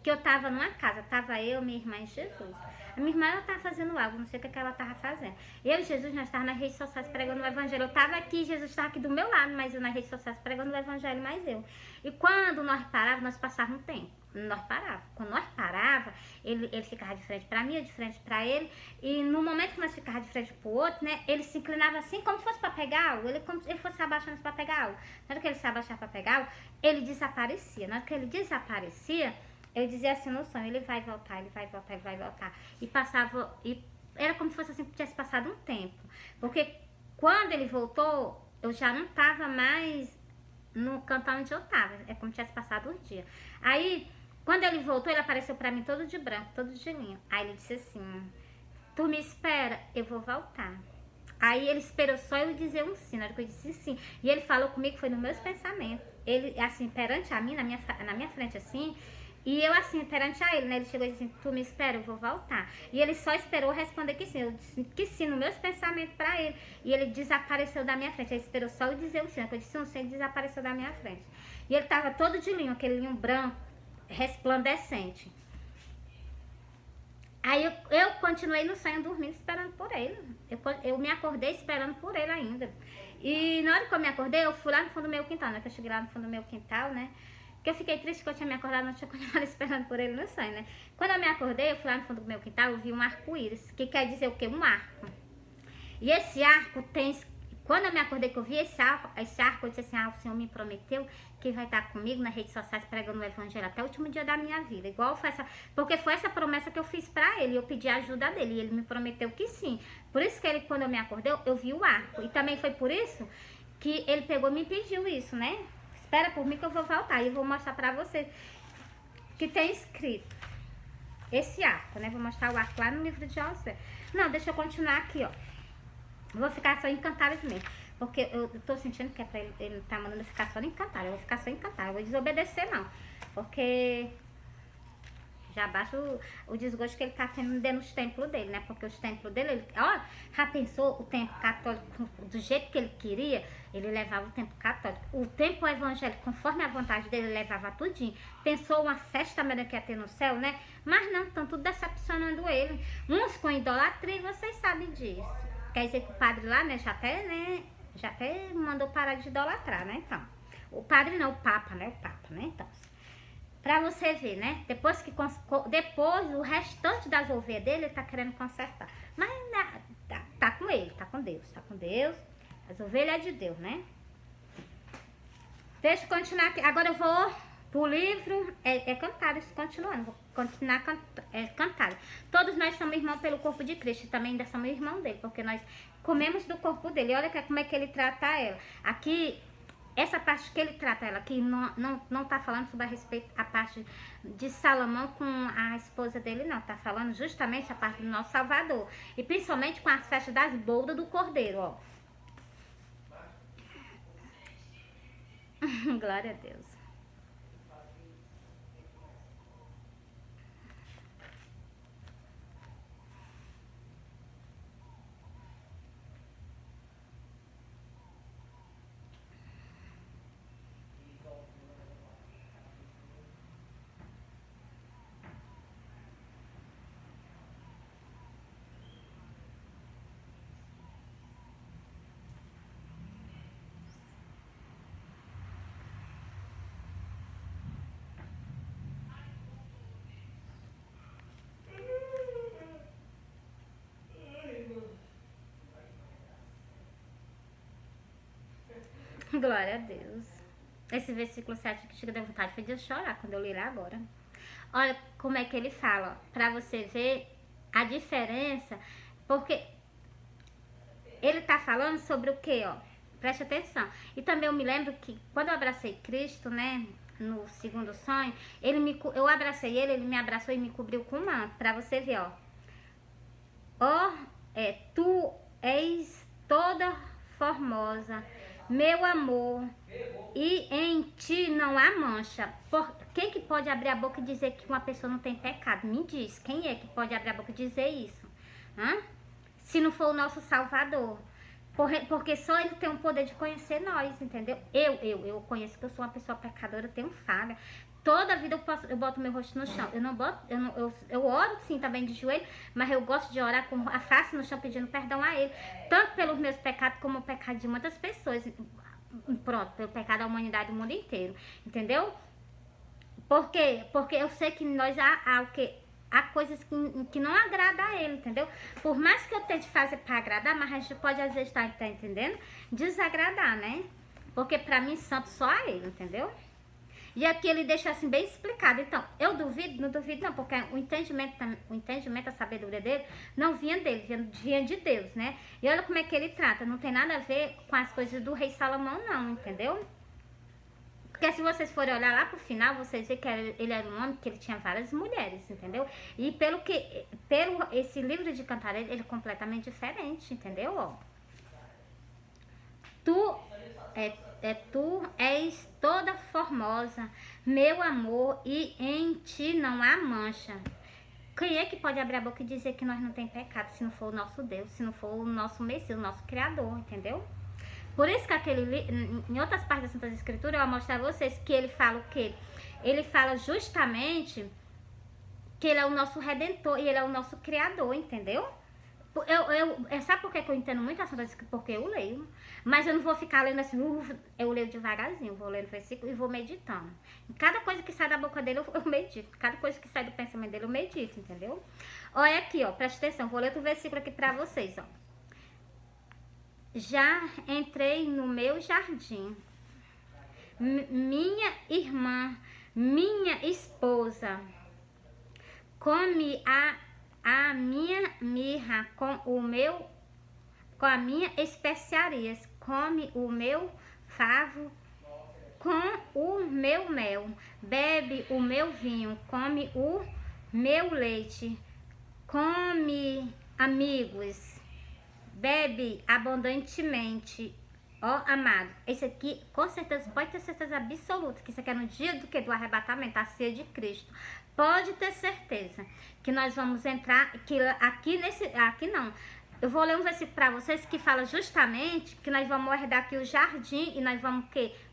que eu tava numa casa, tava eu, minha irmã e Jesus. A minha irmã, ela tava fazendo algo, não sei o que ela tava fazendo. Eu e Jesus, nós tava nas redes sociais pregando o evangelho. Eu tava aqui, Jesus tava aqui do meu lado, mas eu nas redes sociais pregando o evangelho, mais eu. E quando nós parávamos, nós passávamos um tempo. Nós parávamos. Quando nós parávamos, ele ficava de frente pra mim, eu de frente pra ele. E no momento que nós ficávamos de frente pro outro, né, ele se inclinava assim, como se fosse pra pegar algo. Ele como se ele fosse se abaixando pra pegar algo. Na hora que ele se abaixava pra pegar algo, ele desaparecia. Na hora que ele desaparecia, eu dizia assim no sonho, ele vai voltar, ele vai voltar, ele vai voltar. E passava, e era como se fosse assim, tivesse passado um tempo. Porque quando ele voltou, eu já não tava mais no canto onde eu tava. É como se tivesse passado um dia. Aí, quando ele voltou, ele apareceu pra mim todo de branco, todo de linho. Aí ele disse assim, tu me espera, eu vou voltar. Aí ele esperou só eu dizer um sim, na hora que eu disse sim. E ele falou comigo, foi nos meus pensamentos. Ele, assim, perante a mim, na minha frente, assim, e eu, assim, perante a ele, né? Ele chegou e disse assim, tu me espera, eu vou voltar. E ele só esperou responder que sim. Eu disse que sim, nos meus pensamentos pra ele. E ele desapareceu da minha frente. Ele esperou só eu dizer o sim. Eu disse um sim, ele desapareceu da minha frente. E ele tava todo de linho, aquele linho branco, resplandecente. Aí eu continuei no sonho dormindo, esperando por ele. Eu me acordei esperando por ele ainda. E na hora que eu me acordei, eu fui lá no fundo do meu quintal, né? Que eu cheguei lá no fundo do meu quintal, né? Porque eu fiquei triste que eu tinha me acordado, não tinha continuado esperando por ele no sonho, né? Quando eu me acordei, eu fui lá no fundo do meu quintal, eu vi um arco-íris, que quer dizer o quê? Um arco. E esse arco tem... Quando eu me acordei que eu vi esse arco, eu disse assim, o Senhor me prometeu que vai estar comigo nas redes sociais pregando o evangelho até o último dia da minha vida. Igual foi essa... Porque foi essa promessa que eu fiz pra ele, eu pedi a ajuda dele, e ele me prometeu que sim. Por isso que ele, quando eu me acordei, eu vi o arco. E também foi por isso que ele pegou e me pediu isso, né? Espera por mim que eu vou voltar. E eu vou mostrar pra vocês que tem escrito esse arco, né? Vou mostrar o arco lá no livro de Josué. Não, deixa eu continuar aqui, ó. Vou ficar só encantada mesmo. Porque eu tô sentindo que é pra ele tá mandando eu ficar só encantada. Eu vou ficar só encantada. Eu vou desobedecer, não. Porque já baixa o desgosto que ele tá tendo dentro dos templos dele, né? Porque os templos dele, ele, ó, já pensou o templo católico do jeito que ele queria? Ele levava o templo católico. O templo evangélico, conforme a vontade dele, ele levava tudinho. Pensou uma festa mesmo que ia ter no céu, né? Mas não, estão tudo decepcionando ele. Uns com idolatria, vocês sabem disso. Quer dizer que o padre lá, né, já até mandou parar de idolatrar, né, então. O padre não, o papa, né, então. Pra você ver, né, depois o restante das ovelhas dele, ele tá querendo consertar. Mas tá com ele, tá com Deus. As ovelhas é de Deus, né. Deixa eu continuar aqui, agora eu vou pro livro, Cantares, continuando, vou continuar Cantares. Todos nós somos irmãos pelo corpo de Cristo, também ainda somos irmãos dele, porque nós comemos do corpo dele. Olha como é que ele trata ela. Aqui, essa parte que ele trata ela, aqui não tá falando sobre a parte de Salomão com a esposa dele, não. Tá falando justamente a parte do nosso Salvador. E principalmente com as festas das bodas do Cordeiro, ó. Glória a Deus. Glória a Deus. Esse versículo 7 que chega da vontade foi de chorar quando eu li lá agora. Olha como é que ele fala, pra você ver a diferença, porque ele tá falando sobre o que, ó? Preste atenção. E também eu me lembro que quando eu abracei Cristo, né, no segundo sonho, eu abracei ele, ele me abraçou e me cobriu com um manto, pra você ver, ó. Ó, tu és toda formosa, meu amor, e em ti não há mancha. Quem que pode abrir a boca e dizer que uma pessoa não tem pecado? Me diz, quem é que pode abrir a boca e dizer isso? Hã? Se não for o nosso Salvador. Porque só ele tem o poder de conhecer nós, entendeu? Eu conheço que eu sou uma pessoa pecadora, eu tenho falha. Toda a vida eu boto meu rosto no chão. Eu oro sim também de joelho, mas eu gosto de orar com a face no chão pedindo perdão a ele. Tanto pelos meus pecados como o pecado de muitas pessoas. Pronto, pelo pecado da humanidade do mundo inteiro. Entendeu? Por quê? Porque eu sei que nós há o quê? Há coisas que não agradam a ele, entendeu? Por mais que eu tente fazer para agradar, mas a gente pode às vezes tá entendendo? Desagradar, né? Porque pra mim santo só a ele, entendeu? E aqui ele deixa assim bem explicado. Então, eu duvido, não duvido não, porque o entendimento, a sabedoria dele não vinha dele, vinha de Deus, né? E olha como é que ele trata, não tem nada a ver com as coisas do rei Salomão não, entendeu? Porque se vocês forem olhar lá pro final, vocês verem que ele era um homem que ele tinha várias mulheres, entendeu? E pelo esse livro de Cantares, ele é completamente diferente, entendeu? Ó. Tu és toda formosa, meu amor, e em ti não há mancha. Quem é que pode abrir a boca e dizer que nós não tem pecado, se não for o nosso Deus, se não for o nosso Messias, o nosso Criador, entendeu? Por isso que em outras partes da Santa Escritura, eu vou mostrar a vocês que ele fala o quê? Ele fala justamente que ele é o nosso Redentor e ele é o nosso Criador, entendeu? Sabe por que eu entendo muito a Santa Escritura? Porque eu leio. Mas eu não vou ficar lendo assim, eu leio devagarzinho, vou lendo o versículo e vou meditando. Cada coisa que sai da boca dele, eu medito. Cada coisa que sai do pensamento dele, eu medito, entendeu? Olha aqui, ó, presta atenção, vou ler outro versículo aqui pra vocês, ó. Já entrei no meu jardim, minha irmã, minha esposa, come a minha mirra com a minha especiarias, come o meu favo com o meu mel, bebe o meu vinho, come o meu leite, come amigos, bebe abundantemente, ó amado. Esse aqui, com certeza, pode ter certeza absoluta que isso aqui é no dia do arrebatamento, a ceia de Cristo. Pode ter certeza que nós vamos entrar, que aqui não. Eu vou ler um versículo para vocês que fala justamente que nós vamos herdar aqui o jardim e nós vamos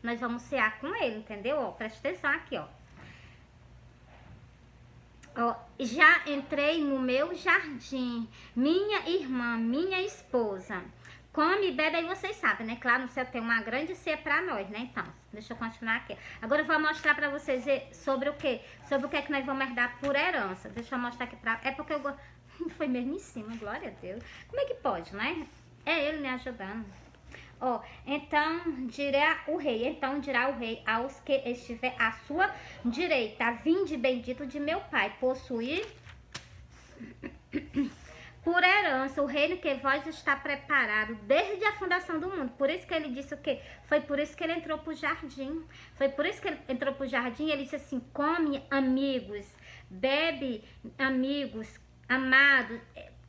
nós vamos cear com ele, entendeu? Ó, presta atenção aqui, ó. Ó, já entrei no meu jardim, minha irmã, minha esposa, come e bebe, aí vocês sabem, né? Que lá no céu tem uma grande ceia pra nós, né? Então, deixa eu continuar aqui. Agora eu vou mostrar pra vocês sobre o quê? Sobre o que é que nós vamos herdar por herança. Deixa eu mostrar aqui pra... É porque eu... Foi mesmo em cima, glória a Deus. Como é que pode, né? É ele me ajudando. Ó, então dirá o rei aos que estiver à sua direita, vinde bendito de meu pai, possuir por herança o reino que vós está preparado desde a fundação do mundo. Por isso que ele disse o quê? Foi por isso que ele entrou pro jardim. Foi por isso que ele entrou pro jardim e ele disse assim, come amigos, bebe amigos, amados.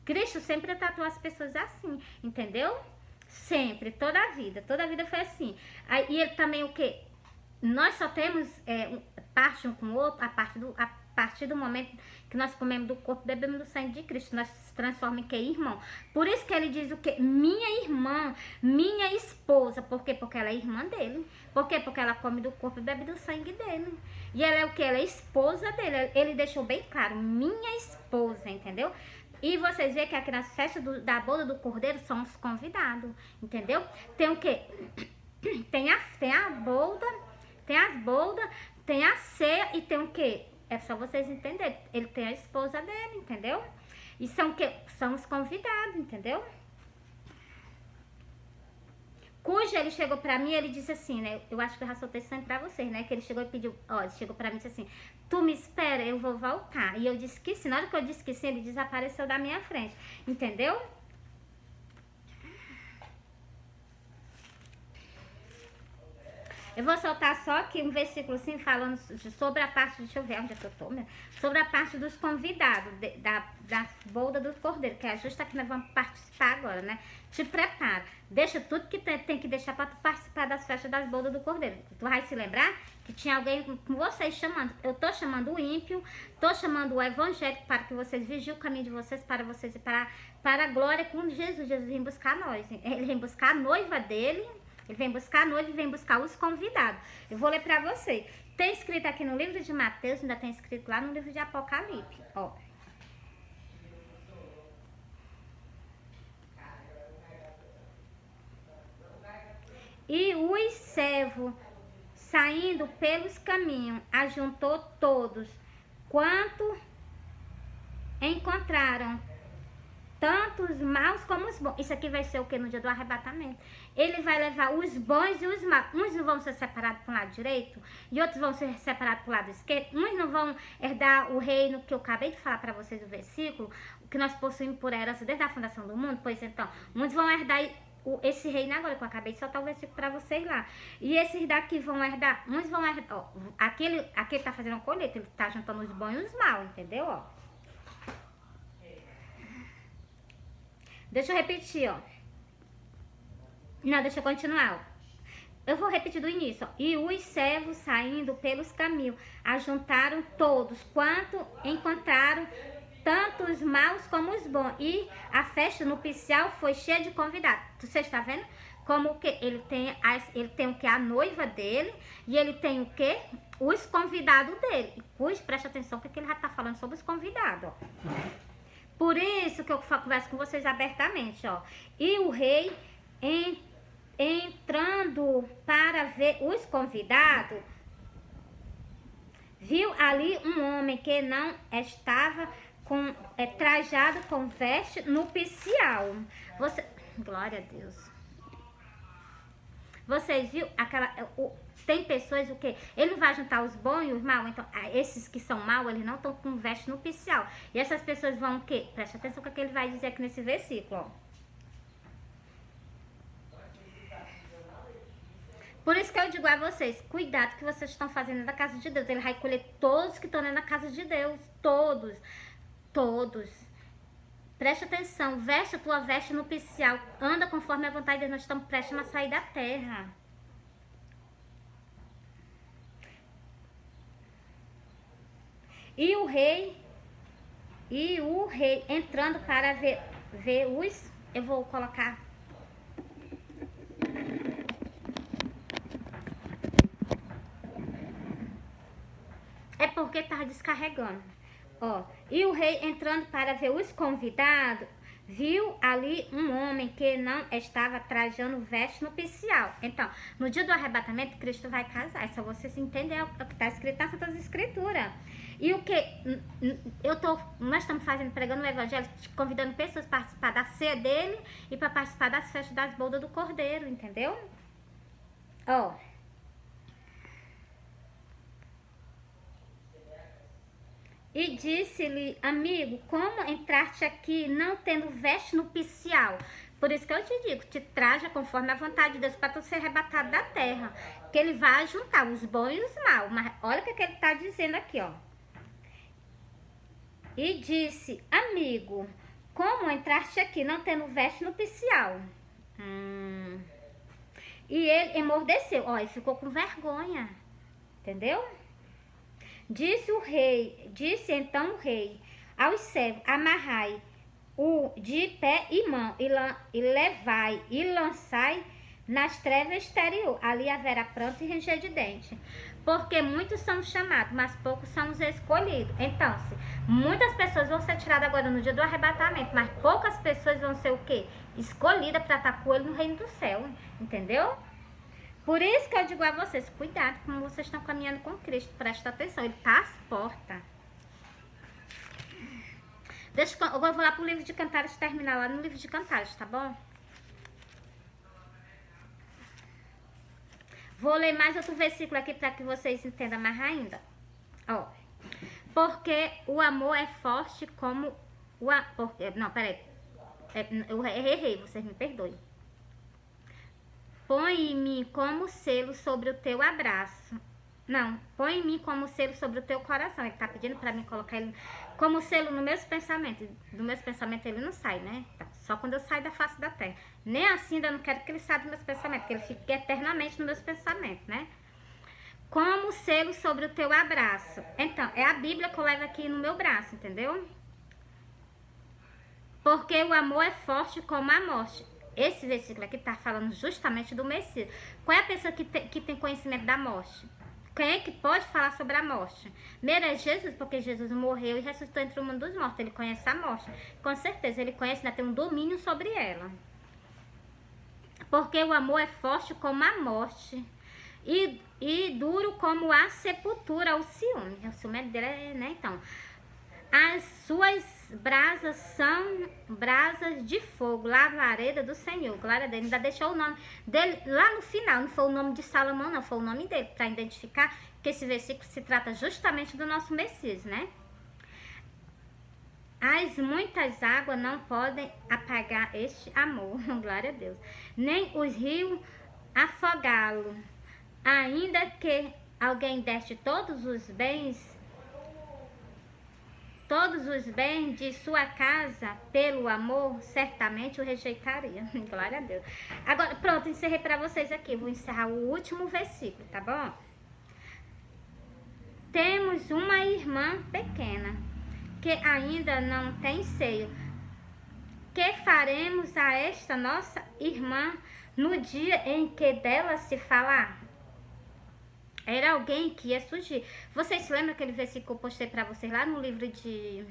Cristo sempre tratou as pessoas assim, entendeu? Sempre, toda a vida foi assim. E ele também o que? Nós só temos parte um com o outro a partir do momento que nós comemos do corpo e bebemos do sangue de Cristo. Nós se transformamos em que? Irmão. Por isso que ele diz o que? Minha irmã, minha esposa. Por quê? Porque ela é irmã dele. Por quê? Porque ela come do corpo e bebe do sangue dele. E ela é o que? Ela é esposa dele. Ele deixou bem claro, minha esposa, entendeu? E vocês veem que aqui nas festas da boda do cordeiro são os convidados, entendeu? Tem o quê? Tem a bolda, tem as boldas, tem a ceia e tem o quê? É só vocês entenderem. Ele tem a esposa dele, entendeu? E são o quê? São os convidados, entendeu? cujo ele chegou pra mim, ele disse assim, né? Eu acho que eu já soltei sangue pra vocês, né? Que ele chegou e pediu, ó, ele chegou pra mim e disse assim, tu me espera, eu vou voltar. E eu disse que sim. Na hora que eu disse que sim, ele desapareceu da minha frente. Entendeu? Eu vou soltar só aqui um versículo assim, falando sobre a parte, deixa eu ver onde é que eu tô, né? Sobre a parte dos convidados, da bolda do cordeiro, que é justo que nós vamos participar agora, né? Te prepara, deixa tudo que tem que deixar para tu participar das festas das boldas do cordeiro. Tu vai se lembrar que tinha alguém com vocês chamando. Eu tô chamando o ímpio, tô chamando o evangélico para que vocês vigiem o caminho de vocês, para vocês ir para a glória com Jesus. Jesus vem buscar nós, ele vem buscar a noiva dele. Ele vem buscar a noiva e vem buscar os convidados. Eu vou ler pra você. Tem escrito aqui no livro de Mateus, ainda tem escrito lá no livro de Apocalipse. Ó. E os servos, saindo pelos caminhos, ajuntou todos, quanto encontraram, tanto os maus como os bons. Isso aqui vai ser o que no dia do arrebatamento? Ele vai levar os bons e os maus. Uns não vão ser separados para o lado direito e outros vão ser separados para o lado esquerdo. Uns não vão herdar o reino que eu acabei de falar para vocês o versículo, que nós possuímos por herança desde a fundação do mundo. Pois então, uns vão herdar esse reino agora, que eu acabei de soltar o versículo para vocês lá. E esses daqui vão herdar, uns vão herdar, ó, aquele tá fazendo uma colheita, ele tá juntando os bons e os maus, entendeu, ó? Deixa eu repetir, ó. Não, deixa eu continuar, ó. Eu vou repetir do início, ó. E os servos saindo pelos caminhos, ajuntaram todos, quanto encontraram, tanto os maus como os bons. E a festa nupcial foi cheia de convidados. Você está vendo? Como o que? Ele tem o que? A noiva dele. E ele tem o que? Os convidados dele. Pois, preste atenção, que ele já está falando sobre os convidados, ó. Por isso que eu converso com vocês abertamente, ó. E o rei, entrando para ver os convidados, viu ali um homem que não estava trajado com veste nupcial. Glória a Deus. Vocês viram aquela... Tem pessoas o quê? Ele não vai juntar os bons e os maus. Então, esses que são maus, eles não estão com veste nupcial. E essas pessoas vão o quê? Preste atenção no que ele vai dizer aqui nesse versículo, ó. Por isso que eu digo a vocês, cuidado que vocês estão fazendo na casa de Deus. Ele vai colher todos que estão na casa de Deus. Todos. Todos. Preste atenção. Veste a tua veste nupcial. Anda conforme a vontade de Deus. Nós estamos prestes a sair da terra. E o rei entrando para ver os... Eu vou colocar... É porque tá descarregando. Ó, e o rei entrando para ver os convidados, viu ali um homem que não estava trajando veste nupcial. Então, no dia do arrebatamento, Cristo vai casar. É só vocês entenderem o que está escrito nas Santas Escrituras. E o que nós estamos fazendo, pregando o evangelho, convidando pessoas para participar da ceia dele e para participar das festas das bodas do cordeiro, entendeu? Ó. E disse-lhe, amigo, como entraste aqui não tendo veste nupcial? Por isso que eu te digo, te traja conforme a vontade de Deus para tu ser arrebatado da terra. Que ele vai juntar os bons e os maus. Mas olha o que ele está dizendo aqui, ó. E disse, amigo, como entraste aqui não tendo veste nupcial? E ele emordeceu, ó, e ficou com vergonha. Entendeu? Disse então o rei aos servos, amarrai o de pé e mão, e levai e lançai nas trevas exterior. Ali haverá pranto e ranger de dente. Porque muitos são chamados, mas poucos são os escolhidos. Então, muitas pessoas vão ser tiradas agora no dia do arrebatamento, mas poucas pessoas vão ser o quê? Escolhidas para estar com ele no reino do céu. Entendeu? Por isso que eu digo a vocês, cuidado como vocês estão caminhando com Cristo. Presta atenção, ele está às portas. Eu vou lá pro livro de Cantares terminar lá no livro de Cantares, tá bom? Vou ler mais outro versículo aqui para que vocês entendam mais ainda. Ó, porque o amor é forte como o... Não, peraí. Eu errei, vocês me perdoem. Põe em mim como selo sobre o teu abraço. Não, põe em mim como selo sobre o teu coração. Ele tá pedindo para mim colocar ele como selo nos meus pensamentos. Do meus pensamentos ele não sai, né? Só quando eu saio da face da terra. Nem assim ainda não quero que ele saia dos meus pensamentos, que ele fique eternamente nos meus pensamentos, né? Como selo sobre o teu abraço. Então, é a Bíblia que eu levo aqui no meu braço, entendeu? Porque o amor é forte como a morte. Esse versículo aqui tá falando justamente do Messias. Qual é a pessoa que tem conhecimento da morte? Quem é que pode falar sobre a morte? Primeiro é Jesus, porque Jesus morreu e ressuscitou entre o mundo dos mortos. Ele conhece a morte. Com certeza, ele conhece, ainda tem um domínio sobre ela. Porque o amor é forte como a morte e duro como a sepultura, o ciúme. O ciúme dele, né? Então, as suas brasas são brasas de fogo, lavareda do Senhor. Glória a Deus. Ainda deixou o nome dele lá no final. Não foi o nome de Salomão, não. Foi o nome dele, para identificar que esse versículo se trata justamente do nosso Messias, né? As muitas águas não podem apagar este amor. Glória a Deus. Nem os rios afogá-lo. Ainda que alguém deste todos os bens de sua casa pelo amor, certamente o rejeitaria. Glória a Deus. Agora, pronto, encerrei para vocês aqui. Vou encerrar o último versículo, tá bom? Temos uma irmã pequena que ainda não tem seio. Que faremos a esta nossa irmã no dia em que dela se falar? Era alguém que ia surgir. Vocês se lembram aquele versículo que eu postei para vocês lá no livro de...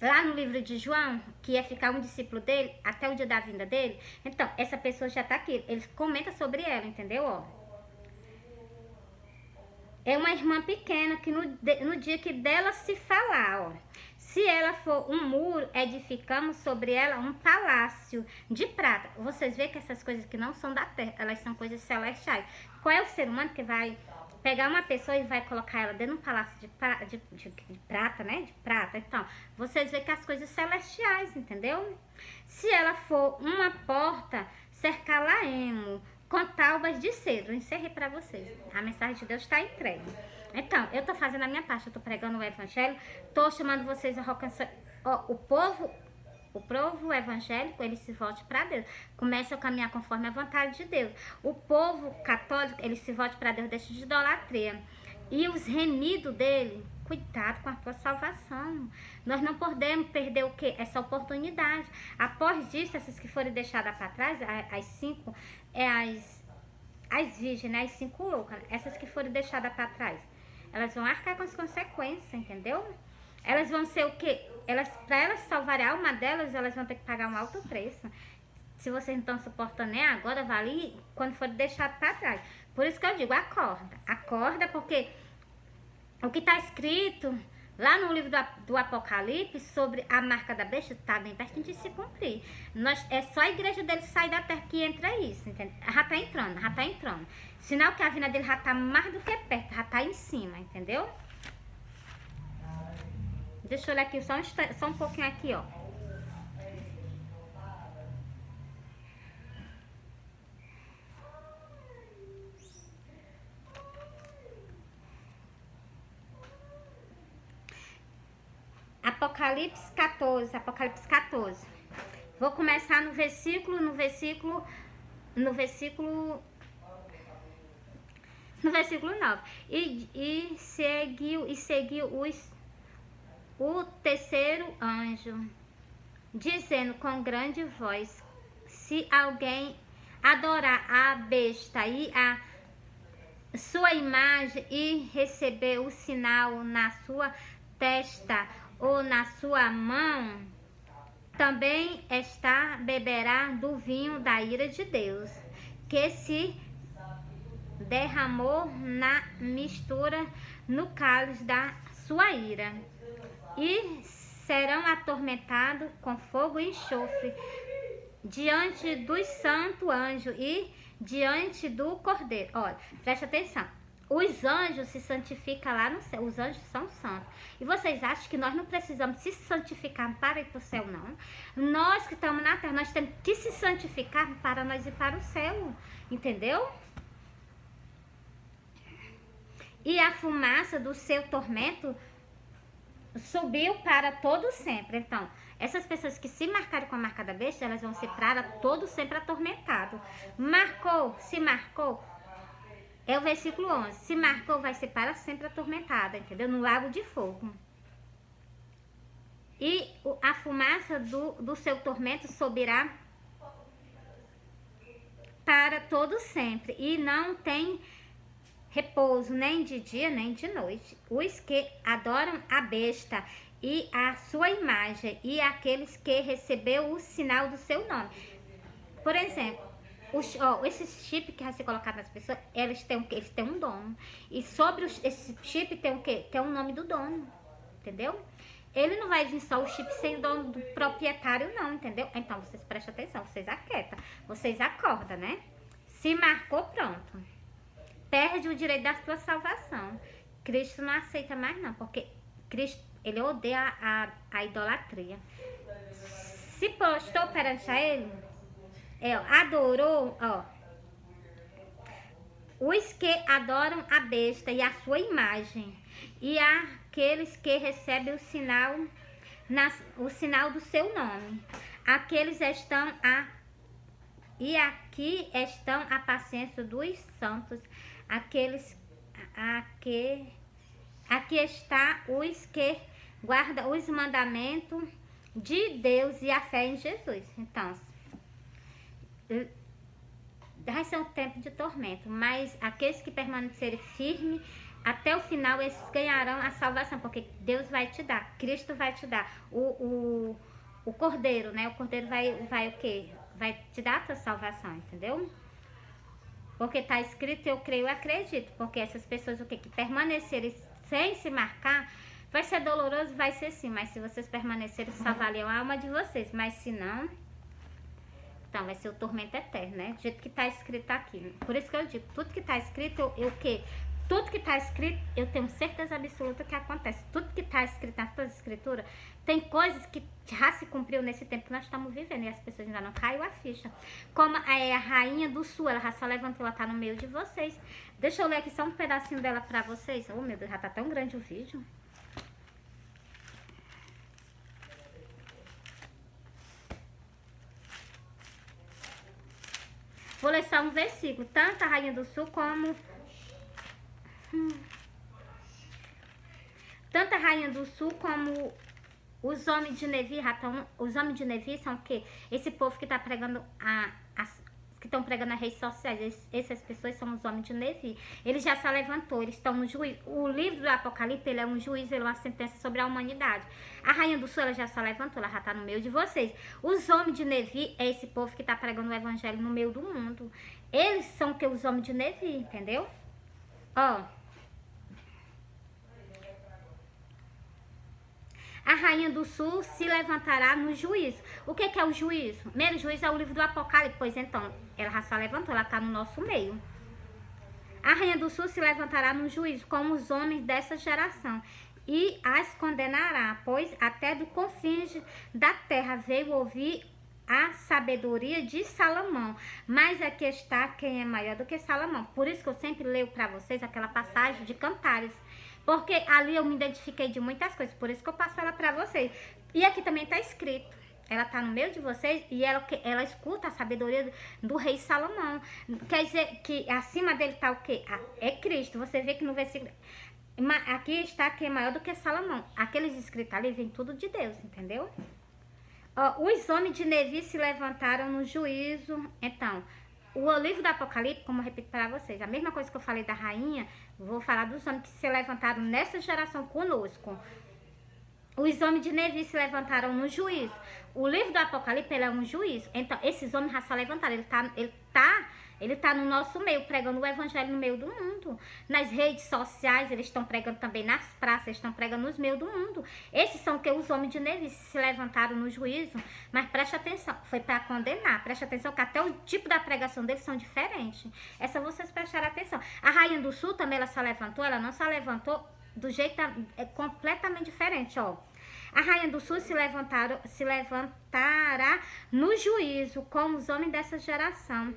Lá no livro de João, que ia ficar um discípulo dele até o dia da vinda dele? Então, essa pessoa já tá aqui. Ele comenta sobre ela, entendeu? Ó. É uma irmã pequena que no dia que dela se falar, ó. Se ela for um muro, edificamos sobre ela um palácio de prata. Vocês veem que essas coisas que não são da terra, elas são coisas celestiais. Qual é o ser humano que vai pegar uma pessoa e vai colocar ela dentro de um palácio de prata, né? De prata. Então, vocês veem que as coisas celestiais, entendeu? Se ela for uma porta, cercá-la-emos com taubas de cedro. Encerrei para vocês. A mensagem de Deus está entregue. Então, eu tô fazendo a minha parte, eu tô pregando o evangelho, tô chamando vocês a alcançar o povo evangélico, ele se volte para Deus, comece a caminhar conforme a vontade de Deus. O povo católico, ele se volte para Deus, deixe de idolatria. E os remidos dele, cuidado com a tua salvação. Nós não podemos perder o quê? Essa oportunidade. Após disso, essas que forem deixadas para trás, as 5, as virgens, né? As 5 loucas, essas que forem deixadas para trás, elas vão arcar com as consequências, entendeu? Elas vão ser o quê? Para elas salvarem a alma delas, elas vão ter que pagar um alto preço. Se vocês não estão suportando nem agora, vale quando for deixado para trás. Por isso que eu digo, acorda. Acorda, porque o que está escrito lá no livro do Apocalipse sobre a marca da besta está bem pertinho de se cumprir. É só a igreja dele sair da terra que entra isso, entendeu? Já está entrando. Sinal que a vinda dele já está mais do que perto, já está em cima, entendeu? Deixa eu olhar aqui só um pouquinho aqui, ó. Apocalipse 14. Vou começar no versículo 9. E seguiu o terceiro anjo, dizendo com grande voz: se alguém adorar a besta e a sua imagem e receber o sinal na sua testa ou na sua mão, também beberá do vinho da ira de Deus, que se derramou na mistura no cálice da sua ira, e serão atormentados com fogo e enxofre diante dos santos anjos e diante do Cordeiro. Olha, preste atenção. Os anjos se santificam lá no céu. Os anjos são santos. E vocês acham que nós não precisamos se santificar para ir para o céu, não? Nós que estamos na terra, nós temos que se santificar para nós ir para o céu. Entendeu? E a fumaça do seu tormento subiu para todo sempre. Então, essas pessoas que se marcarem com a marca da besta, elas vão ser para todo sempre atormentado. Marcou, se marcou, é o versículo 11. Se marcou, vai ser para sempre atormentada, entendeu? No lago de fogo. E a fumaça do seu tormento subirá para todo sempre. E não tem repouso nem de dia nem de noite. Os que adoram a besta e a sua imagem e aqueles que recebeu o sinal do seu nome. Por exemplo, esses chips que vai ser colocado nas pessoas, eles têm um dono. E sobre esse chip tem o quê? Tem o nome do dono, entendeu? Ele não vai vir só o chip sem o dono do proprietário, não, entendeu? Então, vocês prestem atenção, vocês aquietam, vocês acordam, né? Se marcou, pronto. Perde o direito da sua salvação. Cristo não aceita mais, não, porque Cristo, ele odeia a idolatria. Se postou perante a ele, adorou, os que adoram a besta e a sua imagem, e aqueles que recebem o sinal do seu nome, aqueles estão e aqui estão a paciência dos santos, aqui está os que guardam os mandamentos de Deus e a fé em Jesus. Então, vai ser um tempo de tormento, mas aqueles que permanecerem firmes até o final, esses ganharão a salvação, porque Deus vai te dar, Cristo vai te dar, o Cordeiro, né? O Cordeiro vai o quê? Vai te dar a tua salvação, entendeu? Porque tá escrito, eu creio e acredito, porque essas pessoas que permanecerem sem se marcar, vai ser doloroso, vai ser sim, mas se vocês permanecerem, salvarem a alma de vocês, mas se não, então vai ser o tormento eterno, né? Do jeito que tá escrito aqui. Por isso que eu digo, tudo que tá escrito, tudo que tá escrito, eu tenho certeza absoluta que acontece. Tudo que tá escrito nas suas escrituras, tem coisas que já se cumpriu nesse tempo que nós estamos vivendo e as pessoas ainda não caiu a ficha. Como a rainha do sul, ela já só levantou, ela tá no meio de vocês. Deixa eu ler aqui só um pedacinho dela pra vocês. Oh, meu Deus, já tá tão grande o vídeo. Vou ler só um versículo. Tanto a rainha do sul como... Tanto a rainha do sul como os homens de Nevi, os homens de Nevi são o quê? Esse povo que está pregando que estão pregando nas redes sociais, essas pessoas são os homens de Nevi. Ele já se levantou, eles estão no juízo. O livro do Apocalipse, ele é um juízo, ele é uma sentença sobre a humanidade. A rainha do sul, ela já se levantou, ela já está no meio de vocês. Os homens de Nevi é esse povo que está pregando o evangelho no meio do mundo. Eles são o que? Os homens de Nevi, entendeu? A rainha do sul se levantará no juízo. O que é o juízo? Primeiro juízo é o livro do Apocalipse. Pois então, ela já se levantou, ela está no nosso meio. A rainha do sul se levantará no juízo, como os homens dessa geração, e as condenará, pois até do confins da terra veio ouvir a sabedoria de Salomão. Mas aqui está quem é maior do que Salomão. Por isso que eu sempre leio para vocês aquela passagem de Cantares. Porque ali eu me identifiquei de muitas coisas, por isso que eu passo ela pra vocês. E aqui também tá escrito, ela tá no meio de vocês e ela escuta a sabedoria do rei Salomão. Quer dizer que acima dele tá o quê? É Cristo. Você vê que no versículo... Aqui está quem é maior do que Salomão. Aqueles escritos ali vem tudo de Deus, entendeu? Os homens de Nevi se levantaram no juízo. Então... O livro do Apocalipse, como eu repito para vocês, a mesma coisa que eu falei da rainha, vou falar dos homens que se levantaram nessa geração conosco. Os homens de Nevi se levantaram no juízo. O livro do Apocalipse, ele é um juízo. Então, esses homens já se levantaram. Ele tá Ele tá no nosso meio, pregando o evangelho no meio do mundo. Nas redes sociais, eles estão pregando também nas praças, eles estão pregando nos meios do mundo. Esses são que os homens de Nínive se levantaram no juízo, mas preste atenção, foi para condenar. Preste atenção que até o tipo da pregação deles são diferentes. É só vocês prestarem atenção. A Rainha do Sul também, ela não se levantou do jeito completamente diferente, ó. A Rainha do Sul se levantará no juízo com os homens dessa geração.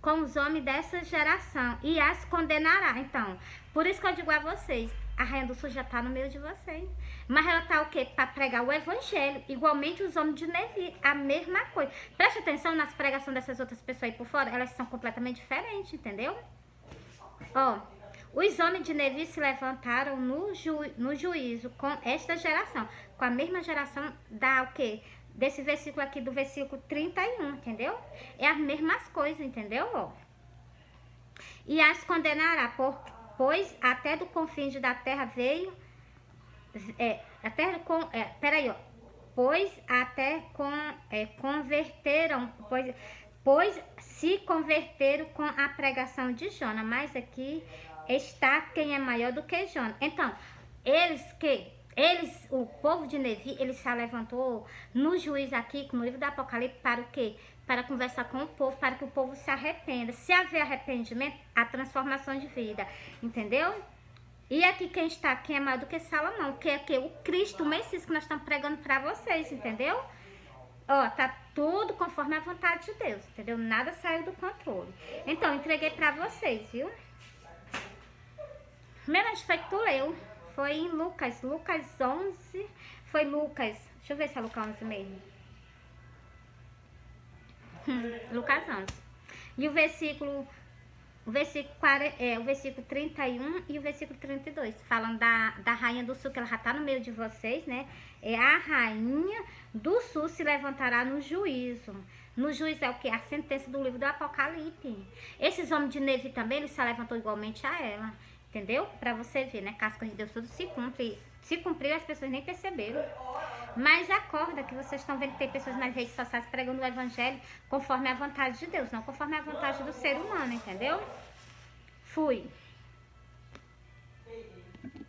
Com os homens dessa geração. E as condenará. Então, por isso que eu digo a vocês, a Rainha do Sul já está no meio de vocês. Mas ela está o quê? Para pregar o evangelho. Igualmente os homens de Nínive, a mesma coisa. Preste atenção nas pregações dessas outras pessoas aí por fora. Elas são completamente diferentes, entendeu? Ó, os homens de Nínive se levantaram no juízo com esta geração. Com a mesma geração da o quê? Desse versículo aqui, do versículo 31, entendeu? É as mesmas coisas, entendeu? Ó. E as condenará, pois até do confins da terra veio... peraí, ó. Pois até converteram... Pois se converteram com a pregação de Jonas. Mas aqui está quem é maior do que Jonas. Então, o povo de Nínive, ele se levantou no juízo aqui, no livro do Apocalipse, para o quê? Para conversar com o povo, para que o povo se arrependa. Se haver arrependimento, a transformação de vida, entendeu? E aqui quem é maior do que Salomão, que é que o Cristo, o Messias que nós estamos pregando para vocês, entendeu? Ó, tá tudo conforme a vontade de Deus, entendeu? Nada saiu do controle. Então, entreguei para vocês, viu? Primeiramente foi que tu leu. Foi em Lucas 11, foi Lucas, deixa eu ver se é Lucas 11 mesmo. Lucas 11. E o versículo 31 e o versículo 32, falando da Rainha do Sul, que ela já tá no meio de vocês, né? É a Rainha do Sul se levantará no juízo. No juízo é o que? A sentença do livro do Apocalipse. Esses homens de Nínive também, eles se levantou igualmente a ela. Entendeu? Pra você ver, né? Que as coisas de Deus tudo se cumpre. Se cumpriu, as pessoas nem perceberam. Mas acorda que vocês estão vendo que tem pessoas nas redes sociais pregando o evangelho conforme a vontade de Deus, não conforme a vontade do ser humano, entendeu? Fui.